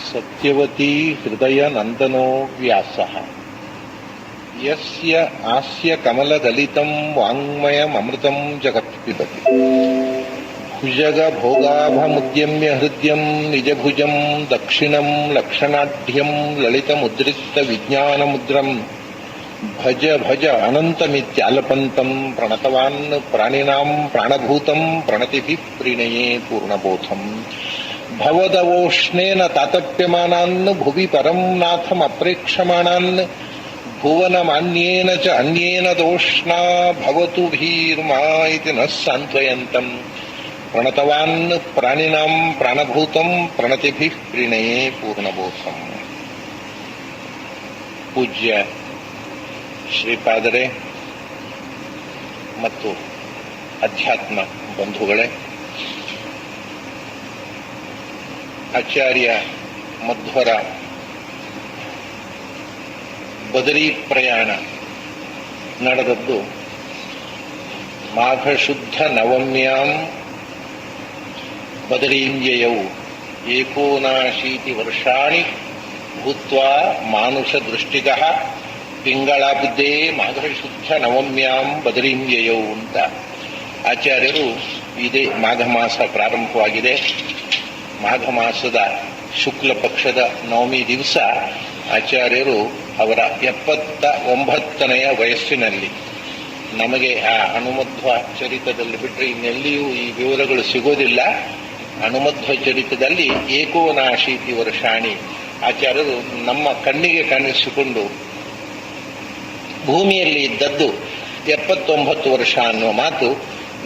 सत्यवती हृदयनन्दनो व्यासः यस्य आस्य कमलदलितं वाङ्मयममृतं जगत्पिबति भुजगभोगाभमुद्यम्य हृद्यं निजभुजं दक्षिणं लक्षणाढ्यं ललितमुद्रिक्तविज्ञानमुद्रं भज भज अनन्तमित्यालपन्तं प्रणतवान् प्राणिनां प्राणभूतं प्रणतिभिः प्रीणये पूर्णबोधम् भवदवोष्णेन तातप्यमानान् भुवि परं नाथमप्रेक्षमाणान् भुवनमान्येन च अन्येन दोष्णा भवतु भीर्मा इति नः सान्त्वयन्तम् प्रणतवान् प्राणिनां प्राणभूतं प्रणतिभिः प्रीणये पूर्णबोधम्. ಪೂಜ್ಯ ಶ್ರೀಪಾದರೇ ಮತ್ತು ಅಧ್ಯಾತ್ಮ ಬಂಧುಗಳೇ, ಆಚಾರ್ಯ ಮಧ್ವರ ಬದರಿ ಪ್ರಯಾಣ ನಡೆದದ್ದು ಮಾಘ ಶುದ್ಧ ನವಮ್ಯಾಂ ಬದರೀಂದ್ಯಯೌ 79 ವರ್ಷಾಣಿ ಭೂತ್ವಾ ಮಾನುಷ ದೃಷ್ಟಿಗಃ ಪಿಂಗಳಾಬುದ್ಧೇ ಮಾಘ ಶುದ್ಧ ನವಮ್ಯಾಂ ಬದರೀಂದ್ಯಯೌ ಅಂತ ಆಚಾರ್ಯರು ಇದೇ ಮಾಘ ಮಾಸ ಪ್ರಾರಂಭವಾಗಿದೆ. ಮಾಘ ಮಾಸದ ಶುಕ್ಲ ಪಕ್ಷದ ನವಮಿ ದಿವಸ ಆಚಾರ್ಯರು ಅವರ 79ನೆಯ ವಯಸ್ಸಿನಲ್ಲಿ, ನಮಗೆ ಆ ಹನುಮಧ್ವ ಚರಿತದಲ್ಲಿ ಬಿಟ್ಟರೆ ಇನ್ನೆಲ್ಲಿಯೂ ಈ ವಿವರಗಳು ಸಿಗೋದಿಲ್ಲ. ಹನುಮಧ್ವ ಚರಿತದಲ್ಲಿ 79 ವರ್ಷಾಣಿ ಆಚಾರ್ಯರು ನಮ್ಮ ಕಣ್ಣಿಗೆ ಕಾಣಿಸಿಕೊಂಡು ಭೂಮಿಯಲ್ಲಿ ಇದ್ದದ್ದು 79 ವರ್ಷ ಅನ್ನುವ ಮಾತು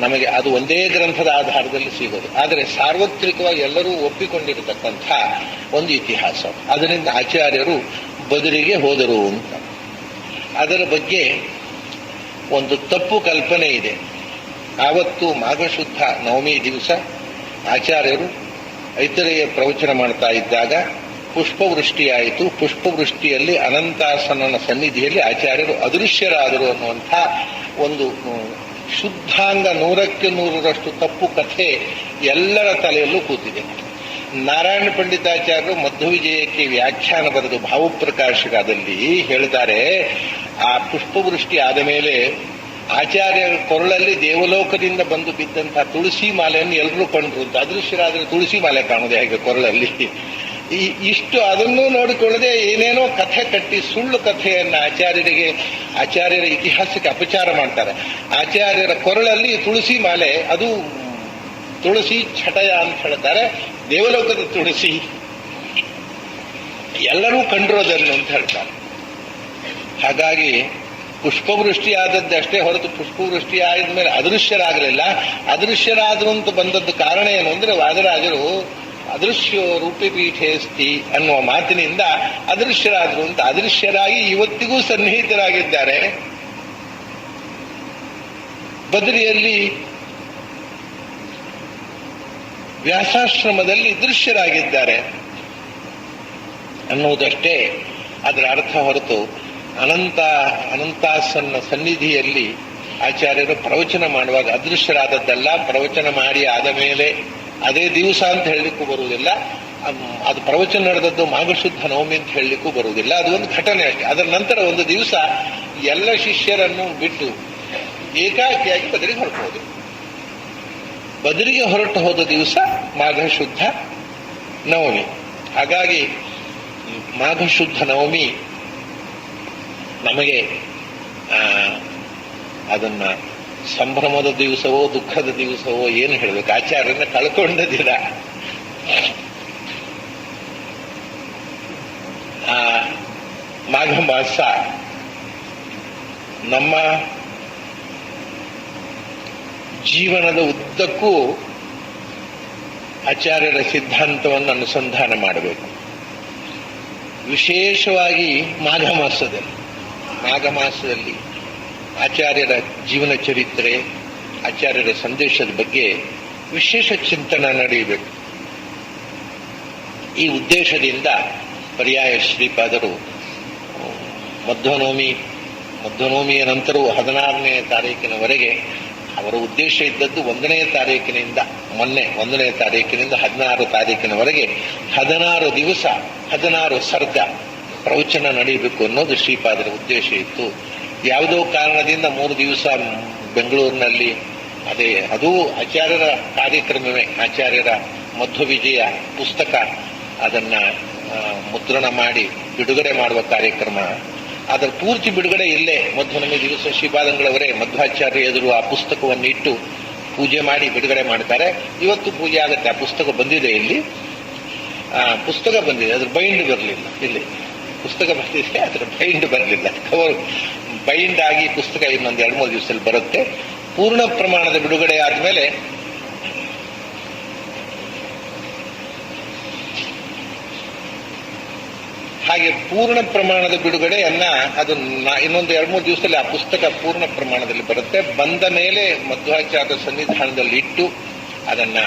ನಮಗೆ ಅದು ಒಂದೇ ಗ್ರಂಥದ ಆಧಾರದಲ್ಲಿ ಸಿಗೋದು. ಆದರೆ ಸಾರ್ವತ್ರಿಕವಾಗಿ ಎಲ್ಲರೂ ಒಪ್ಪಿಕೊಂಡಿರತಕ್ಕಂಥ ಒಂದು ಇತಿಹಾಸ. ಅದರಿಂದ ಆಚಾರ್ಯರು ಬದರಿಗೆ ಹೋದರು ಅಂತ. ಅದರ ಬಗ್ಗೆ ಒಂದು ತಪ್ಪು ಕಲ್ಪನೆ ಇದೆ. ಆವತ್ತು ಮಾಘಶುದ್ಧ ನವಮಿ ದಿವಸ ಆಚಾರ್ಯರು ಐತರೇಯ ಪ್ರವಚನ ಮಾಡ್ತಾ ಇದ್ದಾಗ ಪುಷ್ಪವೃಷ್ಟಿಯಾಯಿತು. ಪುಷ್ಪವೃಷ್ಟಿಯಲ್ಲಿ ಅನಂತಾಸನನ ಸನ್ನಿಧಿಯಲ್ಲಿ ಆಚಾರ್ಯರು ಅದೃಶ್ಯರಾದರು ಅನ್ನುವಂಥ ಒಂದು ಶುದ್ಧಾಂಗ 100ಕ್ಕೆ 100ರಷ್ಟು ತಪ್ಪು ಕಥೆ ಎಲ್ಲರ ತಲೆಯಲ್ಲೂ ಕೂತಿದೆ. ನಾರಾಯಣ ಪಂಡಿತಾಚಾರ್ಯರು ಮಧ್ವವಿಜಯಕ್ಕೆ ವ್ಯಾಖ್ಯಾನ ಬರೆದು ಭಾವಪ್ರಕಾಶಕದಲ್ಲಿ ಹೇಳ್ತಾರೆ, ಆ ಪುಷ್ಪವೃಷ್ಟಿ ಆದ ಮೇಲೆ ಆಚಾರ್ಯರ ಕೊರಳಲ್ಲಿ ದೇವಲೋಕದಿಂದ ಬಂದು ಬಿದ್ದಂತಹ ತುಳಸಿ ಮಾಲೆಯನ್ನು ಎಲ್ಲರೂ ಕಂಡ್ರು ಅಂತ. ಅದೃಶ್ಯರಾದರೆ ತುಳಸಿ ಮಾಲೆ ಕಾಣುವುದು ಹೇಗೆ ಕೊರಳಲ್ಲಿ? ಇಷ್ಟು ಅದನ್ನೂ ನೋಡಿಕೊಳ್ಳದೆ ಏನೇನೋ ಕಥೆ ಕಟ್ಟಿ ಸುಳ್ಳು ಕಥೆಯನ್ನ ಆಚಾರ್ಯರ ಇತಿಹಾಸಕ್ಕೆ ಅಪಚಾರ ಮಾಡ್ತಾರೆ. ಆಚಾರ್ಯರ ಕೊರಳಲ್ಲಿ ತುಳಸಿ ಮಾಲೆ, ಅದು ತುಳಸಿ ಛಟಯ ಅಂತ ಹೇಳ್ತಾರೆ, ದೇವಲೋಕದ ತುಳಸಿ, ಎಲ್ಲರೂ ಕಂಡಿರೋದನ್ನು ಅಂತ ಹೇಳ್ತಾರೆ. ಹಾಗಾಗಿ ಪುಷ್ಪವೃಷ್ಟಿ ಆದದ್ದು ಅಷ್ಟೇ ಹೊರತು ಪುಷ್ಪವೃಷ್ಟಿ ಆದ ಮೇಲೆ ಅದೃಶ್ಯರಾಗಲಿಲ್ಲ. ಅದೃಶ್ಯರಾದ್ರು ಅಂತ ಬಂದದ್ದು ಕಾರಣ ಏನು ಅಂದ್ರೆ, ವಾದರಾಜರು ಅದೃಶ್ಯೋ ರೂಪಿ ಪೀಠೇಸ್ತಿ ಅನ್ನುವ ಮಾತಿನಿಂದ ಅದೃಶ್ಯರಾದ್ರು ಅಂತ. ಅದೃಶ್ಯರಾಗಿ ಇವತ್ತಿಗೂ ಸನ್ನಿಹಿತರಾಗಿದ್ದಾರೆ. ಬದರಿಯಲ್ಲಿ ವ್ಯಾಸಾಶ್ರಮದಲ್ಲಿ ದೃಶ್ಯರಾಗಿದ್ದಾರೆ ಅನ್ನುವುದಷ್ಟೇ ಅದರ ಅರ್ಥ ಹೊರತು ಅನಂತಾಸನ್ನ ಸನ್ನಿಧಿಯಲ್ಲಿ ಆಚಾರ್ಯರು ಪ್ರವಚನ ಮಾಡುವಾಗ ಅದೃಶ್ಯರಾದದ್ದಲ್ಲ. ಪ್ರವಚನ ಮಾಡಿ ಆದ ಮೇಲೆ ಅದೇ ದಿವಸ ಅಂತ ಹೇಳಲಿಕ್ಕೂ ಬರುವುದಿಲ್ಲ. ಅದು ಪ್ರವಚನ ನಡೆದದ್ದು ಮಾಘಶುದ್ಧ ನವಮಿ ಅಂತ ಹೇಳಲಿಕ್ಕೂ ಬರುವುದಿಲ್ಲ. ಅದು ಒಂದು ಘಟನೆ ಅಷ್ಟೇ. ಅದರ ನಂತರ ಒಂದು ದಿವಸ ಎಲ್ಲ ಶಿಷ್ಯರನ್ನು ಬಿಟ್ಟು ಏಕಾಕಿಯಾಗಿ ಬದರಿಗೆ ಹೊರಟು ಬದರಿಗೆ ಹೊರಟು ಹೋದ ದಿವಸ ಮಾಘಶುದ್ಧ ನವಮಿ. ಹಾಗಾಗಿ ಮಾಘಶುದ್ಧ ನವಮಿ ನಮಗೆ ಅದನ್ನ ಸಂಭ್ರಮದ ದಿವಸವೋ ದುಃಖದ ದಿವಸವೋ ಏನು ಹೇಳಬೇಕು, ಆಚಾರ್ಯನ ಕಳ್ಕೊಂಡ ದಿನ. ಆ ಮಾಘ ಮಾಸ ನಮ್ಮ ಜೀವನದ ಉದ್ದಕ್ಕೂ ಆಚಾರ್ಯರ ಸಿದ್ಧಾಂತವನ್ನು ಅನುಸಂಧಾನ ಮಾಡಬೇಕು. ವಿಶೇಷವಾಗಿ ಮಾಘ ಮಾಸದಲ್ಲಿ ಆಚಾರ್ಯರ ಜೀವನ ಚರಿತ್ರೆ, ಆಚಾರ್ಯರ ಸಂದೇಶದ ಬಗ್ಗೆ ವಿಶೇಷ ಚಿಂತನ ನಡೆಯಬೇಕು. ಈ ಉದ್ದೇಶದಿಂದ ಪರ್ಯಾಯ ಶ್ರೀಪಾದರು ಮಧ್ವನವಮಿಯ ನಂತರವೂ 16ನೇ ತಾರೀಕಿನವರೆಗೆ ಅವರ ಉದ್ದೇಶ ಇದ್ದದ್ದು 1ನೇ ತಾರೀಕಿನಿಂದ, ಮೊನ್ನೆ 1ನೇ ತಾರೀಕಿನಿಂದ 16 ತಾರೀಕಿನವರೆಗೆ 16 ದಿವಸ 16 ಸರ್ಗ ಪ್ರವಚನ ನಡೆಯಬೇಕು ಅನ್ನೋದು ಶ್ರೀಪಾದರ ಉದ್ದೇಶ ಇತ್ತು. ಯಾವುದೋ ಕಾರಣದಿಂದ 3 ದಿವಸ ಬೆಂಗಳೂರಿನಲ್ಲಿ, ಅದು ಆಚಾರ್ಯರ ಕಾರ್ಯಕ್ರಮವೇ, ಆಚಾರ್ಯರ ಮಧ್ವವಿಜಯ ಪುಸ್ತಕ ಅದನ್ನ ಮುದ್ರಣ ಮಾಡಿ ಬಿಡುಗಡೆ ಮಾಡುವ ಕಾರ್ಯಕ್ರಮ. ಅದರ ಪೂರ್ತಿ ಬಿಡುಗಡೆ ಇಲ್ಲೇ ಮಧ್ವನಮಿ ದಿವಸ ಶ್ರೀಪಾದಂಗಳವರೇ ಮಧ್ವಾಚಾರ್ಯ ಎದುರು ಆ ಪುಸ್ತಕವನ್ನು ಇಟ್ಟು ಪೂಜೆ ಮಾಡಿ ಬಿಡುಗಡೆ ಮಾಡ್ತಾರೆ. ಇವತ್ತು ಪೂಜೆ ಆಗುತ್ತೆ. ಆ ಪುಸ್ತಕ ಬಂದಿದೆ ಇಲ್ಲಿ, ಪುಸ್ತಕ ಬಂದಿದೆ, ಅದ್ರ ಬೈಂಡ್ ಬರಲಿಲ್ಲ. ಇಲ್ಲಿ ಪುಸ್ತಕ ಬಂದಿದೆ, ಅದರ ಬೈಂಡ್ ಬರಲಿಲ್ಲ. ಕವರ್ ಬೈಂಡ್ ಆಗಿ ಪುಸ್ತಕ ಇನ್ನೊಂದು 2-3 ದಿವಸದಲ್ಲಿ ಬರುತ್ತೆ. ಪೂರ್ಣ ಪ್ರಮಾಣದ ಬಿಡುಗಡೆ ಆದಮೇಲೆ ಹಾಗೆ ಪೂರ್ಣ ಪ್ರಮಾಣದ ಬಿಡುಗಡೆಯನ್ನ ಅದು ಇನ್ನೊಂದು 2-3 ದಿವಸದಲ್ಲಿ ಆ ಪುಸ್ತಕ ಪೂರ್ಣ ಪ್ರಮಾಣದಲ್ಲಿ ಬರುತ್ತೆ. ಬಂದ ಮೇಲೆ ಮಧ್ವಾಚಾರ್ಯ ಸನ್ನಿಧಾನದಲ್ಲಿ ಇಟ್ಟು ಅದನ್ನ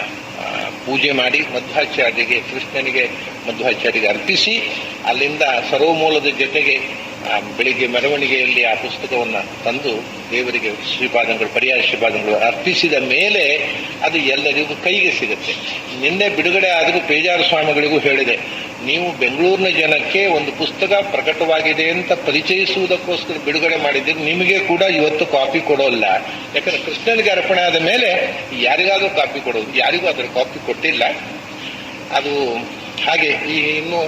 ಪೂಜೆ ಮಾಡಿ ಮಧ್ವಾಚಾರ್ಯರಿಗೆ, ಕೃಷ್ಣನಿಗೆ ಮಧ್ವಾಚಾರ್ಯರಿಗೆ ಅರ್ಪಿಸಿ, ಅಲ್ಲಿಂದ ಸರ್ವಮೂಲದ ಜೊತೆಗೆ ಬೆಳಿಗ್ಗೆ ಮೆರವಣಿಗೆಯಲ್ಲಿ ಆ ಪುಸ್ತಕವನ್ನು ತಂದು ದೇವರಿಗೆ ಶ್ರೀಪಾದಂಗಳು, ಪರ್ಯಾಯ ಶ್ರೀಪಾದಂಗಳು ಅರ್ಪಿಸಿದ ಮೇಲೆ ಅದು ಎಲ್ಲರಿಗೂ ಕೈಗೆ ಸಿಗುತ್ತೆ. ನಿನ್ನೆ ಬಿಡುಗಡೆ ಆದರೂ ಪೇಜಾರ ಸ್ವಾಮಿಗಳಿಗೂ ಹೇಳಿದೆ, ನೀವು ಬೆಂಗಳೂರಿನ ಜನಕ್ಕೆ ಒಂದು ಪುಸ್ತಕ ಪ್ರಕಟವಾಗಿದೆ ಅಂತ ಪರಿಚಯಿಸುವುದಕ್ಕೋಸ್ಕರ ಬಿಡುಗಡೆ ಮಾಡಿದ್ದೀರಿ, ನಿಮಗೆ ಕೂಡ ಇವತ್ತು ಕಾಪಿ ಕೊಡೋಲ್ಲ. ಯಾಕಂದ್ರೆ ಕೃಷ್ಣನಿಗೆ ಅರ್ಪಣೆ ಆದ ಮೇಲೆ ಯಾರಿಗಾದ್ರೂ ಕಾಪಿ ಕೊಡೋದು, ಯಾರಿಗೂ ಅದರ ಕಾಪಿ ಕೊಟ್ಟಿಲ್ಲ. ಅದು ಹಾಗೆ ಈ ಇನ್ನು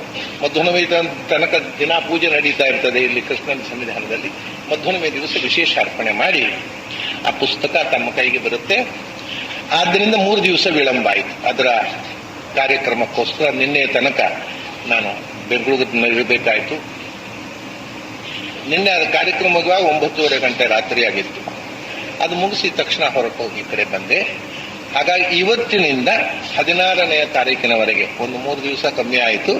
ಮಧ್ವನಮಿ ತನಕ ದಿನ ಪೂಜೆ ನಡೀತಾ ಇರ್ತದೆ ಇಲ್ಲಿ ಕೃಷ್ಣನ ಸನ್ನಿಧಾನದಲ್ಲಿ. ಮಧ್ವನಮಿ ದಿವಸ ವಿಶೇಷ ಅರ್ಪಣೆ ಮಾಡಿ ಆ ಪುಸ್ತಕ ತಮ್ಮ ಕೈಗೆ ಬರುತ್ತೆ. ಆದ್ದರಿಂದ 3 ದಿವಸ ವಿಳಂಬ ಆಯಿತು ಅದರ ಕಾರ್ಯಕ್ರಮಕ್ಕೋಸ್ಕರ. ನಿನ್ನೆ ತನಕ ನಾನು ಬೆಂಗಳೂರಿನಲ್ಲಿ ಇರಬೇಕಾಯಿತು. ನಿನ್ನೆ ಅದು ಕಾರ್ಯಕ್ರಮ 9:30 ಗಂಟೆ ರಾತ್ರಿ ಆಗಿತ್ತು. ಅದು ಮುಗಿಸಿ ತಕ್ಷಣ ಹೊರಟು ಈ ಕಡೆ ಬಂದೆ. ಹಾಗಾಗಿ ಇವತ್ತಿನಿಂದ 16ನೇ ತಾರೀಕಿನವರೆಗೆ ಒಂದು 3 ದಿವಸ ಕಮ್ಮಿ ಆಯಿತು.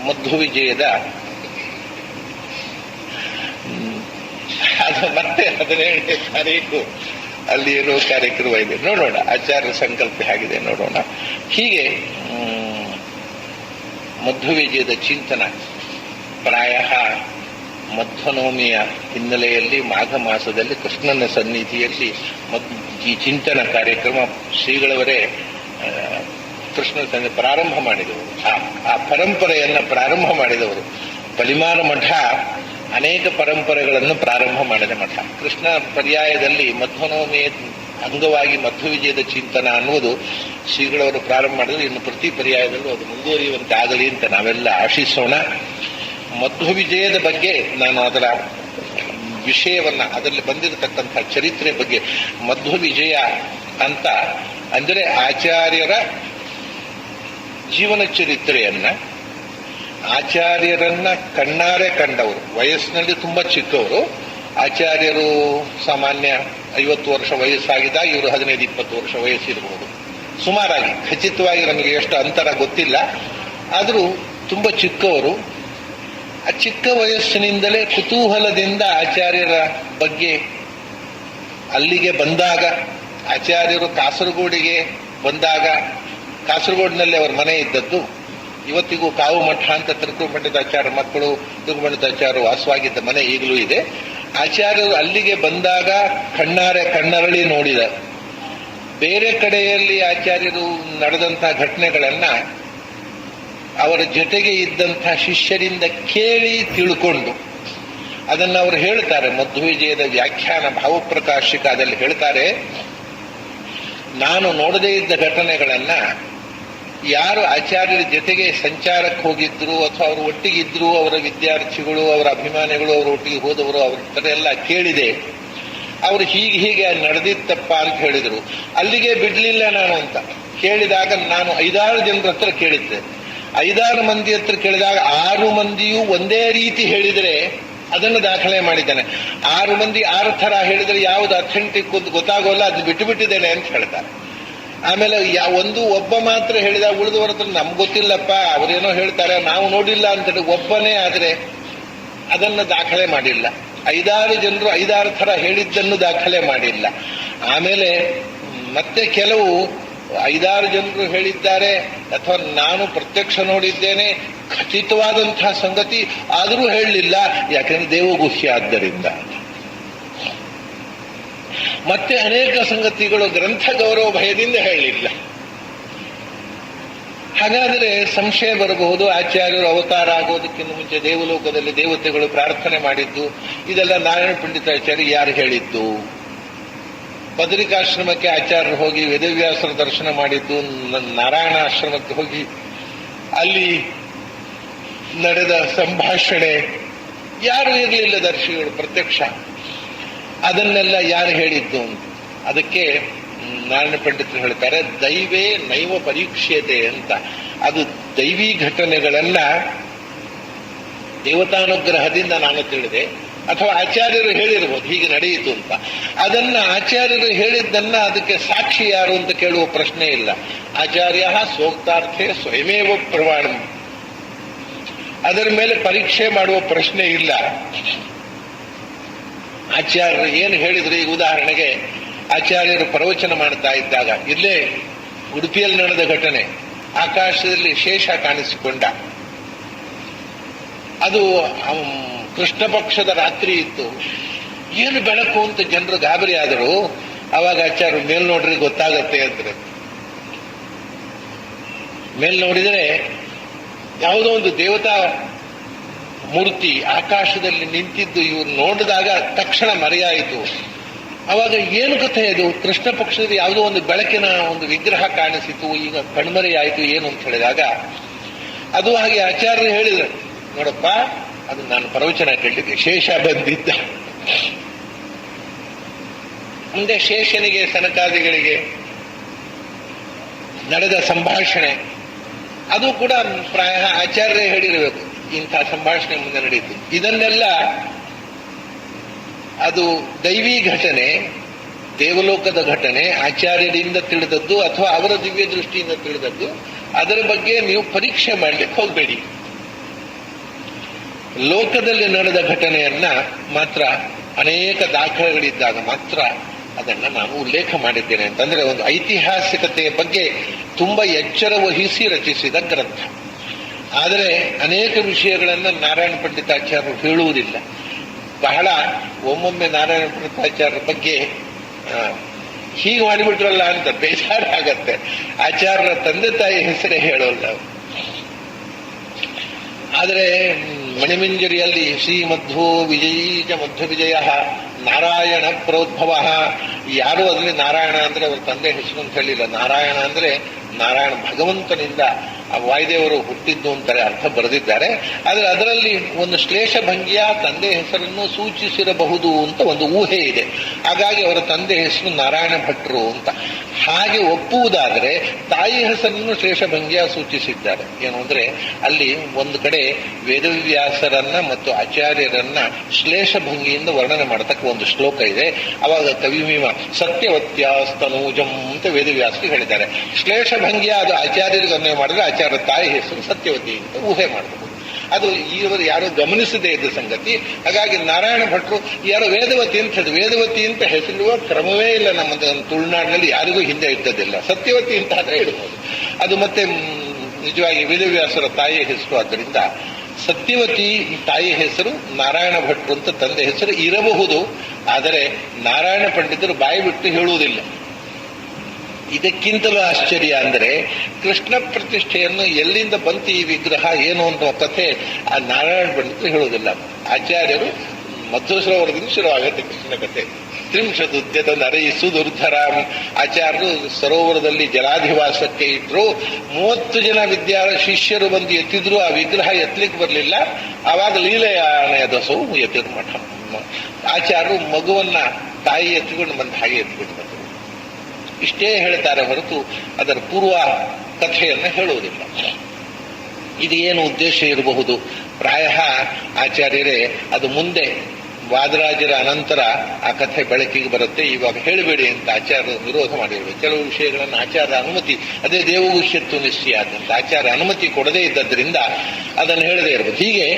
ಮಧ್ವವಿಜಯದ ಅದು ಮತ್ತೆ 17ನೇ ತಾರೀಕು ಅಲ್ಲಿ ಇರೋ ಕಾರ್ಯಕ್ರಮ ಇದೆ. ನೋಡೋಣ, ಆಚಾರ್ಯ ಸಂಕಲ್ಪ ಹೇಗಿದೆ ನೋಡೋಣ. ಹೀಗೆ ಮಧ್ವವಿಜಯದ ಚಿಂತನ ಪ್ರಾಯ ಮಧ್ವನವಮಿಯ ಹಿನ್ನೆಲೆಯಲ್ಲಿ ಮಾಘ ಮಾಸದಲ್ಲಿ ಕೃಷ್ಣನ ಸನ್ನಿಧಿಯಲ್ಲಿ ಈ ಚಿಂತನ ಕಾರ್ಯಕ್ರಮ ಶ್ರೀಗಳವರೇ ಕೃಷ್ಣನ ಸನ್ನಿಧಿ ಪ್ರಾರಂಭ ಮಾಡಿದವರು. ಆ ಪರಂಪರೆಯನ್ನು ಪ್ರಾರಂಭ ಮಾಡಿದವರು. ಪಲಿಮಾರ ಮಠ ಅನೇಕ ಪರಂಪರೆಗಳನ್ನು ಪ್ರಾರಂಭ ಮಾಡಿದ ಮಠ. ಕೃಷ್ಣ ಪರ್ಯಾಯದಲ್ಲಿ ಮಧ್ವನವಮಿ ಅಂಗವಾಗಿ ಮಧ್ವವಿಜಯದ ಚಿಂತನ ಅನ್ನುವುದು ಶ್ರೀಗಳವರು ಪ್ರಾರಂಭ ಮಾಡಿದ್ರು. ಇನ್ನು ಪ್ರತಿ ಪರ್ಯಾಯದಲ್ಲೂ ಅದು ಮುಂದುವರಿಯುವಂತೆ ಆಗಲಿ ಅಂತ ನಾವೆಲ್ಲ ಆಶಿಸೋಣ. ಮಧ್ವವಿಜಯದ ಬಗ್ಗೆ ನಾನು ಅದರ ವಿಷಯವನ್ನ, ಅದರಲ್ಲಿ ಬಂದಿರತಕ್ಕಂಥ ಚರಿತ್ರೆ ಬಗ್ಗೆ, ಮಧ್ವವಿಜಯ ಅಂತ ಅಂದರೆ ಆಚಾರ್ಯರ ಜೀವನ ಚರಿತ್ರೆಯನ್ನ, ಆಚಾರ್ಯರನ್ನ ಕಣ್ಣಾರೆ ಕಂಡವರು, ವಯಸ್ಸಿನಲ್ಲಿ ತುಂಬಾ ಚಿಕ್ಕವರು. ಆಚಾರ್ಯರು ಸಾಮಾನ್ಯ 50 ವರ್ಷ ವಯಸ್ಸಾಗಿದ್ದಾಗ ಇವರು 15-20 ವರ್ಷ ವಯಸ್ಸಿರಬಹುದು ಸುಮಾರಾಗಿ. ಖಚಿತವಾಗಿ ನಮಗೆ ಎಷ್ಟು ಅಂತರ ಗೊತ್ತಿಲ್ಲ, ಆದರೂ ತುಂಬಾ ಚಿಕ್ಕವರು. ಆ ಚಿಕ್ಕ ವಯಸ್ಸಿನಿಂದಲೇ ಕುತೂಹಲದಿಂದ ಆಚಾರ್ಯರ ಬಗ್ಗೆ ಅಲ್ಲಿಗೆ ಬಂದಾಗ, ಆಚಾರ್ಯರು ಕಾಸರಗೋಡಿಗೆ ಬಂದಾಗ, ಕಾಸರಗೋಡಿನಲ್ಲಿ ಅವರ ಮನೆ ಇದ್ದದ್ದು. ಇವತ್ತಿಗೂ ಕಾವು ಮಠ ಅಂತ ತಿರುಗುಮಠದಾಚಾರ್ಯ ಮಕ್ಕಳು, ತಿರುಗುಮಠದಾಚಾರ್ಯರು ವಾಸವಾಗಿದ್ದ ಮನೆ ಈಗಲೂ ಇದೆ. ಆಚಾರ್ಯರು ಅಲ್ಲಿಗೆ ಬಂದಾಗ ಕಣ್ಣಾರೆ ಕಣ್ಣರಳಿ ನೋಡಿದ. ಬೇರೆ ಕಡೆಯಲ್ಲಿ ಆಚಾರ್ಯರು ನಡೆದಂತಹ ಘಟನೆಗಳನ್ನ ಅವರ ಜೊತೆಗೆ ಇದ್ದಂಥ ಶಿಷ್ಯರಿಂದ ಕೇಳಿ ತಿಳ್ಕೊಂಡು ಅದನ್ನು ಅವರು ಹೇಳ್ತಾರೆ. ಮಧ್ವವಿಜಯದ ವ್ಯಾಖ್ಯಾನ ಭಾವಪ್ರಕಾಶಿಕದಲ್ಲಿ ಹೇಳ್ತಾರೆ, ನಾನು ನೋಡದೇ ಇದ್ದ ಘಟನೆಗಳನ್ನ ಯಾರು ಆಚಾರ್ಯರ ಜೊತೆಗೆ ಸಂಚಾರಕ್ಕೆ ಹೋಗಿದ್ರು ಅಥವಾ ಅವರು ಒಟ್ಟಿಗಿದ್ರು, ಅವರ ವಿದ್ಯಾರ್ಥಿಗಳು, ಅವರ ಅಭಿಮಾನಿಗಳು, ಅವರು ಒಟ್ಟಿಗೆ ಹೋದವರು, ಅವ್ರ ತರ ಎಲ್ಲ ಕೇಳಿದೆ. ಅವರು ಹೀಗೆ ನಡೆದಿತ್ತಪ್ಪ ಅಂತ ಹೇಳಿದ್ರು. ಅಲ್ಲಿಗೆ ಬಿಡ್ಲಿಲ್ಲ ನಾನು ಅಂತ ಕೇಳಿದಾಗ ನಾನು 5-6 ಜನರ ಹತ್ರ ಕೇಳಿದ್ದೆ. 5-6 ಮಂದಿ ಹತ್ರ ಕೇಳಿದಾಗ 6 ಮಂದಿಯೂ ಒಂದೇ ರೀತಿ ಹೇಳಿದರೆ ಅದನ್ನು ದಾಖಲೆ ಮಾಡಿದ್ದಾನೆ. 6 ಮಂದಿ 6 ಥರ ಹೇಳಿದರೆ ಯಾವುದು ಅಥೆಂಟಿಕ್ ಅಂತ ಗೊತ್ತಾಗೋಲ್ಲ, ಅದು ಬಿಟ್ಟುಬಿಟ್ಟಿದ್ದೇನೆ ಅಂತ ಹೇಳ್ತಾರೆ. ಆಮೇಲೆ ಒಬ್ಬ ಮಾತ್ರ ಹೇಳಿದಾಗ ಉಳಿದವರ ಹತ್ರ ನಮ್ಗೆ ಗೊತ್ತಿಲ್ಲಪ್ಪ, ಅವರೇನೋ ಹೇಳ್ತಾರೆ, ನಾವು ನೋಡಿಲ್ಲ ಅಂತ ಒಬ್ಬನೇ ಆದರೆ ಅದನ್ನು ದಾಖಲೆ ಮಾಡಿಲ್ಲ. 5-6 ಜನರು 5-6 ಥರ ಹೇಳಿದ್ದನ್ನು ದಾಖಲೆ ಮಾಡಿಲ್ಲ. ಆಮೇಲೆ ಮತ್ತೆ ಕೆಲವು 5-6 ಜನರು ಹೇಳಿದ್ದಾರೆ ಅಥವಾ ನಾನು ಪ್ರತ್ಯಕ್ಷ ನೋಡಿದ್ದೇನೆ ಖಚಿತವಾದಂತಹ ಸಂಗತಿ ಆದರೂ ಹೇಳಲಿಲ್ಲ, ಯಾಕಂದ್ರೆ ದೇವಗುಹ್ಯ ಆದ್ದರಿಂದ. ಮತ್ತೆ ಅನೇಕ ಸಂಗತಿಗಳು ಗ್ರಂಥ ಗೌರವ ಭಯದಿಂದ ಹೇಳಲಿಲ್ಲ. ಹಾಗಾದರೆ ಸಂಶಯ ಬರಬಹುದು, ಆಚಾರ್ಯರು ಅವತಾರ ಆಗೋದಕ್ಕಿಂತ ಮುಂಚೆ ದೇವಲೋಕದಲ್ಲಿ ದೇವತೆಗಳು ಪ್ರಾರ್ಥನೆ ಮಾಡಿದ್ದು ಇದೆಲ್ಲ ನಾರಾಯಣ ಪಂಡಿತಾಚಾರ್ಯ ಯಾರು ಹೇಳಿದ್ದು? ಬದರಿಕಾಶ್ರಮಕ್ಕೆ ಆಚಾರ್ಯರು ಹೋಗಿ ವೇದವ್ಯಾಸರ ದರ್ಶನ ಮಾಡಿದ್ದು, ನಾರಾಯಣ ಆಶ್ರಮಕ್ಕೆ ಹೋಗಿ ಅಲ್ಲಿ ನಡೆದ ಸಂಭಾಷಣೆ ಯಾರು ಇರಲಿಲ್ಲ ದರ್ಶಿಗಳು ಪ್ರತ್ಯಕ್ಷ. ಅದನ್ನೆಲ್ಲ ಯಾರು ಹೇಳಿದ್ದು? ಅದಕ್ಕೆ ನಾರಾಯಣ ಪಂಡಿತರು ಹೇಳ್ತಾರೆ, ದೈವೇ ನೈವ ಪರೀಕ್ಷೆತೆ ಅಂತ. ಅದು ದೈವಿ ಘಟನೆಗಳನ್ನ ದೇವತಾನುಗ್ರಹದಿಂದ ನಾನು ತಿಳಿದೆ, ಅಥವಾ ಆಚಾರ್ಯರು ಹೇಳಿರ್ಬೋದು ಹೀಗೆ ನಡೆಯಿತು ಅಂತ. ಅದನ್ನ ಆಚಾರ್ಯರು ಹೇಳಿದ್ದನ್ನ ಅದಕ್ಕೆ ಸಾಕ್ಷಿ ಯಾರು ಅಂತ ಕೇಳುವ ಪ್ರಶ್ನೆ ಇಲ್ಲ. ಆಚಾರ್ಯ ಸೂಕ್ತಾರ್ಥೆ ಸ್ವಯಮೇವ ಪ್ರಮಾಣ, ಅದರ ಮೇಲೆ ಪರೀಕ್ಷೆ ಮಾಡುವ ಪ್ರಶ್ನೆ ಇಲ್ಲ. ಆಚಾರ್ಯರು ಏನು ಹೇಳಿದ್ರು, ಈಗ ಉದಾಹರಣೆಗೆ ಆಚಾರ್ಯರು ಪ್ರವಚನ ಮಾಡ್ತಾ ಇದ್ದಾಗ ಇಲ್ಲೇ ಉಡುಪಿಯಲ್ಲಿ ನಡೆದ ಘಟನೆ, ಆಕಾಶದಲ್ಲಿ ಶೇಷ ಕಾಣಿಸಿಕೊಂಡ. ಅದು ಕೃಷ್ಣ ಪಕ್ಷದ ರಾತ್ರಿ ಇತ್ತು, ಏನು ಬೆಳಕು ಅಂತ ಜನರು ಗಾಬರಿ ಆದರು. ಅವಾಗ ಆಚಾರ್ಯರು ಮೇಲ್ ನೋಡ್ರಿ ಗೊತ್ತಾಗತ್ತೆ ಅಂದ್ರೆ, ಮೇಲ್ ನೋಡಿದರೆ ಯಾವುದೋ ಒಂದು ದೇವತಾ ಮೂರ್ತಿ ಆಕಾಶದಲ್ಲಿ ನಿಂತಿದ್ದು ಇವ್ರು ನೋಡಿದಾಗ ತಕ್ಷಣ ಮರೆಯಾಯಿತು. ಅವಾಗ ಏನು ಕಥೆ ಅದು? ಕೃಷ್ಣ ಪಕ್ಷದಲ್ಲಿ ಯಾವುದೋ ಒಂದು ಬೆಳಕಿನ ಒಂದು ವಿಗ್ರಹ ಕಾಣಿಸಿತು, ಈಗ ಕಣ್ಮರೆಯಾಯಿತು ಏನು ಅಂತ ಹೇಳಿದಾಗ ಅದು ಹಾಗೆ ಆಚಾರ್ಯರು ಹೇಳಿದ್ರು, ನೋಡಪ್ಪ ಅದು ನಾನು ಪ್ರವಚನ ಕೇಳಿದ್ದೆ, ಶೇಷ ಬಂದಿದ್ದ. ಮುಂದೆ ಶೇಷನಿಗೆ ಸನಕಾದಿಗಳಿಗೆ ನಡೆದ ಸಂಭಾಷಣೆ ಅದು ಕೂಡ ಪ್ರಾಯ ಆಚಾರ್ಯರೇ ಹೇಳಿರಬೇಕು, ಇಂಥ ಸಂಭಾಷಣೆ ಮುಂದೆ ನಡೆಯಿತು. ಇದನ್ನೆಲ್ಲ ಅದು ದೈವಿ ಘಟನೆ, ದೇವಲೋಕದ ಘಟನೆ, ಆಚಾರ್ಯರಿಂದ ತಿಳಿದದ್ದು ಅಥವಾ ಅವರ ದಿವ್ಯ ದೃಷ್ಟಿಯಿಂದ ತಿಳಿದದ್ದು. ಅದರ ಬಗ್ಗೆ ನೀವು ಪರೀಕ್ಷೆ ಮಾಡಲಿಕ್ಕೆ ಹೋಗಬೇಡಿ. ಲೋಕದಲ್ಲಿ ನಡೆದ ಘಟನೆಯನ್ನ ಮಾತ್ರ ಅನೇಕ ದಾಖಲೆಗಳಿದ್ದಾಗ ಮಾತ್ರ ಅದನ್ನ ನಾನು ಉಲ್ಲೇಖ ಮಾಡಿದ್ದೇನೆ ಅಂತಂದ್ರೆ, ಒಂದು ಐತಿಹಾಸಿಕತೆಯ ಬಗ್ಗೆ ತುಂಬಾ ಎಚ್ಚರ ವಹಿಸಿ ರಚಿಸಿದ ಗ್ರಂಥ. ಆದರೆ ಅನೇಕ ವಿಷಯಗಳನ್ನ ನಾರಾಯಣ ಪಂಡಿತಾಚಾರ್ಯರು ಹೇಳುವುದಿಲ್ಲ. ಬಹಳ ಒಮ್ಮೊಮ್ಮೆ ನಾರಾಯಣ ಪಂಡಿತಾಚಾರ್ಯರ ಬಗ್ಗೆ ಹೀಗೆ ಮಾಡಿಬಿಟ್ರಲ್ಲ ಅಂತ ಬೇಜಾರಾಗತ್ತೆ. ಆಚಾರ್ಯರ ತಂದೆ ತಾಯಿ ಹೆಸರೇ ಹೇಳೋಲ್ಲ. ಆದರೆ ಮಣಿಮಂಜರಿಯಲ್ಲಿ ಶ್ರೀಮಧ್ವೋ ವಿಜಯೀಜ ಮಧ್ವ ವಿಜಯ ನಾರಾಯಣ ಪ್ರೋದ್ಭವ, ಯಾರು ಅದರಲ್ಲಿ ನಾರಾಯಣ ಅಂದ್ರೆ ಅವ್ರ ತಂದೆ ಹೆಸರು ಅಂತ ಹೇಳಿಲ್ಲ. ನಾರಾಯಣ ಅಂದ್ರೆ ನಾರಾಯಣ ಭಗವಂತನಿಂದ ವಾಯುದೇವರು ಹುಟ್ಟಿದ್ದು ಅಂತಾರೆ ಅರ್ಥ ಬರೆದಿದ್ದಾರೆ. ಆದರೆ ಅದರಲ್ಲಿ ಒಂದು ಶ್ಲೇಷ ಭಂಗಿಯ ತಂದೆ ಹೆಸರನ್ನು ಸೂಚಿಸಿರಬಹುದು ಅಂತ ಒಂದು ಊಹೆ ಇದೆ. ಹಾಗಾಗಿ ಅವರ ತಂದೆ ಹೆಸರು ನಾರಾಯಣ ಭಟ್ರು ಅಂತ. ಹಾಗೆ ಒಪ್ಪುವುದಾದರೆ ತಾಯಿ ಹೆಸರನ್ನು ಶ್ಲೇಷ ಭಂಗಿಯ ಸೂಚಿಸಿದ್ದಾರೆ. ಏನು ಅಂದ್ರೆ ಅಲ್ಲಿ ಒಂದು ಕಡೆ ವೇದವ್ಯಾಸರನ್ನ ಮತ್ತು ಆಚಾರ್ಯರನ್ನ ಶ್ಲೇಷ ಭಂಗಿಯಿಂದ ವರ್ಣನೆ ಮಾಡತಕ್ಕ ಒಂದು ಶ್ಲೋಕ ಇದೆ. ಅವಾಗ ಕವಿಮೀಮ ಸತ್ಯವತ್ಯಾಸ್ತನೂಜಂ ಅಂತ ವೇದವ್ಯಾಸರಿಗೆ ಹೇಳಿದ್ದಾರೆ. ಶ್ಲೇಷ ಭಂಗಿಯ ಅದು ಆಚಾರ್ಯರಿಗೆ ಅನ್ವಯ ಮಾಡಿದ್ರೆ ಆಚಾರ್ಯ ತಾಯಿ ಹೆಸರು ಸತ್ಯವತಿ ಅಂತ ಊಹೆ ಮಾಡಬಹುದು. ಅದು ಇವರು ಯಾರು ಗಮನಿಸದೇ ಇದ್ದ ಸಂಗತಿ. ಹಾಗಾಗಿ ನಾರಾಯಣ ಭಟ್ರು ಯಾರೋ ವೇದವತಿ ಅಂತ ಹೇಳಿದ್ರು. ವೇದವತಿ ಅಂತ ಹೆಸರಿರುವ ಕ್ರಮವೇ ಇಲ್ಲ ನಮ್ಮ ತುಳುನಾಡಿನಲ್ಲಿ, ಯಾರಿಗೂ ಹಿಂದೆ ಇದ್ದದಿಲ್ಲ. ಸತ್ಯವತಿ ಅಂತ ಆದ್ರೆ ಇಡಬಹುದು. ಅದು ಮತ್ತೆ ನಿಜವಾಗಿ ವೇದವ್ಯಾಸರ ತಾಯಿಯ ಹೆಸರು. ಆದ್ದರಿಂದ ಸತ್ಯವತಿ ತಾಯಿಯ ಹೆಸರು, ನಾರಾಯಣ ಭಟ್ರು ಅಂತ ತಂದೆ ಹೆಸರು ಇರಬಹುದು. ಆದರೆ ನಾರಾಯಣ ಪಂಡಿತರು ಬಾಯಿ ಬಿಟ್ಟು ಹೇಳುವುದಿಲ್ಲ. ಇದಕ್ಕಿಂತಲೂ ಆಶ್ಚರ್ಯ ಅಂದರೆ ಕೃಷ್ಣ ಪ್ರತಿಷ್ಠೆಯನ್ನು ಎಲ್ಲಿಂದ ಬಂತು ಈ ವಿಗ್ರಹ ಏನು ಅನ್ನೋ ಕಥೆ ಆ ನಾರಾಯಣ ಪಂಡಿತರು ಹೇಳುವುದಿಲ್ಲ. ಆಚಾರ್ಯರು ಮಧ್ವ ಸರೋವರದಿಂದ ಶುರುವಾಗುತ್ತೆ ಕೃಷ್ಣ ಕಥೆ. ತ್ರಿಂಶದುದ್ಯತ ನರಯಿಸು ದುರ್ಧರಾಮ್, ಆಚಾರ್ಯರು ಸರೋವರದಲ್ಲಿ ಜಲಾಧಿವಾಸಕ್ಕೆ ಇಟ್ಟರು. 30 ಜನ ಶಿಷ್ಯರು ಬಂದು ಎತ್ತಿದ್ರು. ಆ ವಿಗ್ರಹ ಎತ್ತಲಿಕ್ಕೆ ಬರಲಿಲ್ಲ. ಆವಾಗ ಲೀಲೆಯಾನೆಯ ದಸವು ಎತ್ತಿದ್ರು ಮಠ. ಆಚಾರ್ಯರು ಮಗುವನ್ನ ತಾಯಿ ಎತ್ತಿಕೊಂಡು ಬಂದು ಹಾಗೆ ಎತ್ತಿಕೊಂಡು ಬಂದರು. ಇಷ್ಟೇ ಹೇಳ್ತಾರೆ ಹೊರತು ಅದರ ಪೂರ್ವ ಕಥೆಯನ್ನು ಹೇಳುವುದಿಲ್ಲ. ಇದು ಏನು ಉದ್ದೇಶ ಇರಬಹುದು? ಪ್ರಾಯ ಆಚಾರ್ಯರೇ ಅದು ಮುಂದೆ ವಾದರಾಜರ ಅನಂತರ ಆ ಕಥೆ ಬೆಳಕಿಗೆ ಬರುತ್ತೆ, ಇವಾಗ ಹೇಳಬೇಡಿ ಅಂತ ಆಚಾರ್ಯರು ವಿರೋಧ ಮಾಡಿರಬೇಕು. ಕೆಲವು ವಿಷಯಗಳನ್ನು ಆಚಾರ್ಯ ಅನುಮತಿ, ಅದೇ ದೇವಗುಷ್ಯತ್ವ ನಿಶ್ಚಯ ಆದಂತ ಆಚಾರ್ಯ ಅನುಮತಿ ಕೊಡದೇ ಇದ್ದದ್ರಿಂದ ಅದನ್ನು ಹೇಳದೇ ಇರಬಹುದು. ಹೀಗೆ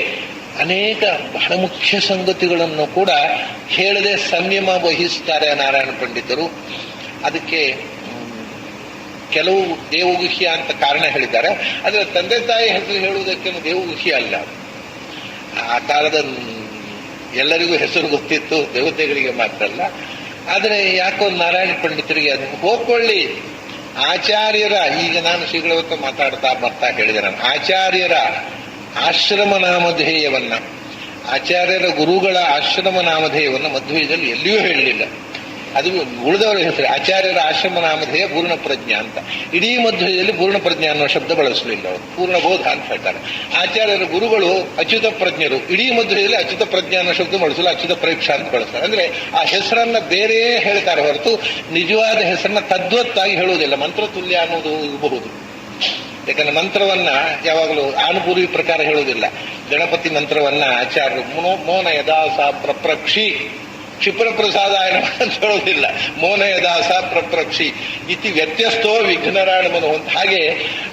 ಅನೇಕ ಬಹಳ ಮುಖ್ಯ ಸಂಗತಿಗಳನ್ನು ಕೂಡ ಹೇಳದೆ ಸಂಯಮ ವಹಿಸ್ತಾರೆ ನಾರಾಯಣ ಪಂಡಿತರು. ಅದಕ್ಕೆ ಕೆಲವು ದೇವಗುಹ್ಯ ಅಂತ ಕಾರಣ ಹೇಳಿದ್ದಾರೆ. ಆದರೆ ತಂದೆ ತಾಯಿ ಹೆಸರು ಹೇಳುವುದಕ್ಕೆ ದೇವಗುಹ್ಯ ಅಲ್ಲ. ಆ ಕಾಲದ ಎಲ್ಲರಿಗೂ ಹೆಸರು ಗೊತ್ತಿತ್ತು, ದೇವತೆಗಳಿಗೆ ಮಾತ್ರ ಅಲ್ಲ. ಆದರೆ ಯಾಕೋ ನಾರಾಯಣ ಪಂಡಿತರಿಗೆ ಅದು ಹೋಗ್ಕೊಳ್ಳಿ. ಆಚಾರ್ಯರ, ಈಗ ನಾನು ಶ್ರೀಗಳ ಹೊತ್ತು ಮಾತಾಡ್ತಾ ಬರ್ತಾ ಹೇಳಿದೆ, ನಾನು ಆಚಾರ್ಯರ ಆಶ್ರಮ ನಾಮಧೇಯವನ್ನ, ಆಚಾರ್ಯರ ಗುರುಗಳ ಆಶ್ರಮ ನಾಮಧೇಯವನ್ನು ಮಧ್ವದಲ್ಲಿ ಎಲ್ಲಿಯೂ ಹೇಳಲಿಲ್ಲ. ಅದು ಉಳಿದವರ ಹೆಸರು. ಆಚಾರ್ಯರ ಆಶ್ರಮ ನಾಮಧೇಯ ಪೂರ್ಣ ಪ್ರಜ್ಞಾ ಅಂತ. ಇಡೀ ಮಧ್ವದಲ್ಲಿ ಪೂರ್ಣ ಪ್ರಜ್ಞಾ ಅನ್ನೋ ಶಬ್ದ ಬಳಸಲಿಲ್ಲ ಅವರು, ಪೂರ್ಣಬೋಧ ಅಂತ ಹೇಳ್ತಾರೆ. ಆಚಾರ್ಯರ ಗುರುಗಳು ಅಚ್ಯುತ ಪ್ರಜ್ಞರು, ಇಡೀ ಮಧ್ವದಲ್ಲಿ ಅಚ್ಯುತ ಪ್ರಜ್ಞಾ ಅನ್ನೋ ಶಬ್ದ ಬಳಸಲ್ಲ, ಅಚ್ಯುತ ಪ್ರೇಕ್ಷಾ ಅಂತ ಬಳಸ್ತಾರೆ. ಅಂದ್ರೆ ಆ ಹೆಸರನ್ನ ಬೇರೆ ಹೇಳ್ತಾರೆ ಹೊರತು ನಿಜವಾದ ಹೆಸರನ್ನ ತದ್ವತ್ತಾಗಿ ಹೇಳುವುದಿಲ್ಲ. ಮಂತ್ರ ತುಲ್ಯ ಅನ್ನೋದು ಇರಬಹುದು, ಯಾಕಂದ್ರೆ ಮಂತ್ರವನ್ನ ಯಾವಾಗಲೂ ಆನುಪೂರ್ವಿ ಪ್ರಕಾರ ಹೇಳುವುದಿಲ್ಲ. ಗಣಪತಿ ಮಂತ್ರವನ್ನ ಆಚಾರ್ಯರು ಮೋನ ಯದಾಸ ಪ್ರಪ್ರಕ್ಷಿ ಕ್ಷಿಪ್ರ ಪ್ರಸಾದಾಯನ ಅಂತ ಹೇಳೋದಿಲ್ಲ, ಮೋನ ಯದಾಸ ಪ್ರಪ್ರಕ್ಷಿ ಇತಿ ವ್ಯತ್ಯಸ್ತೋ ವಿಘ್ನರಾಣಮನು ಅಂತ. ಹಾಗೆ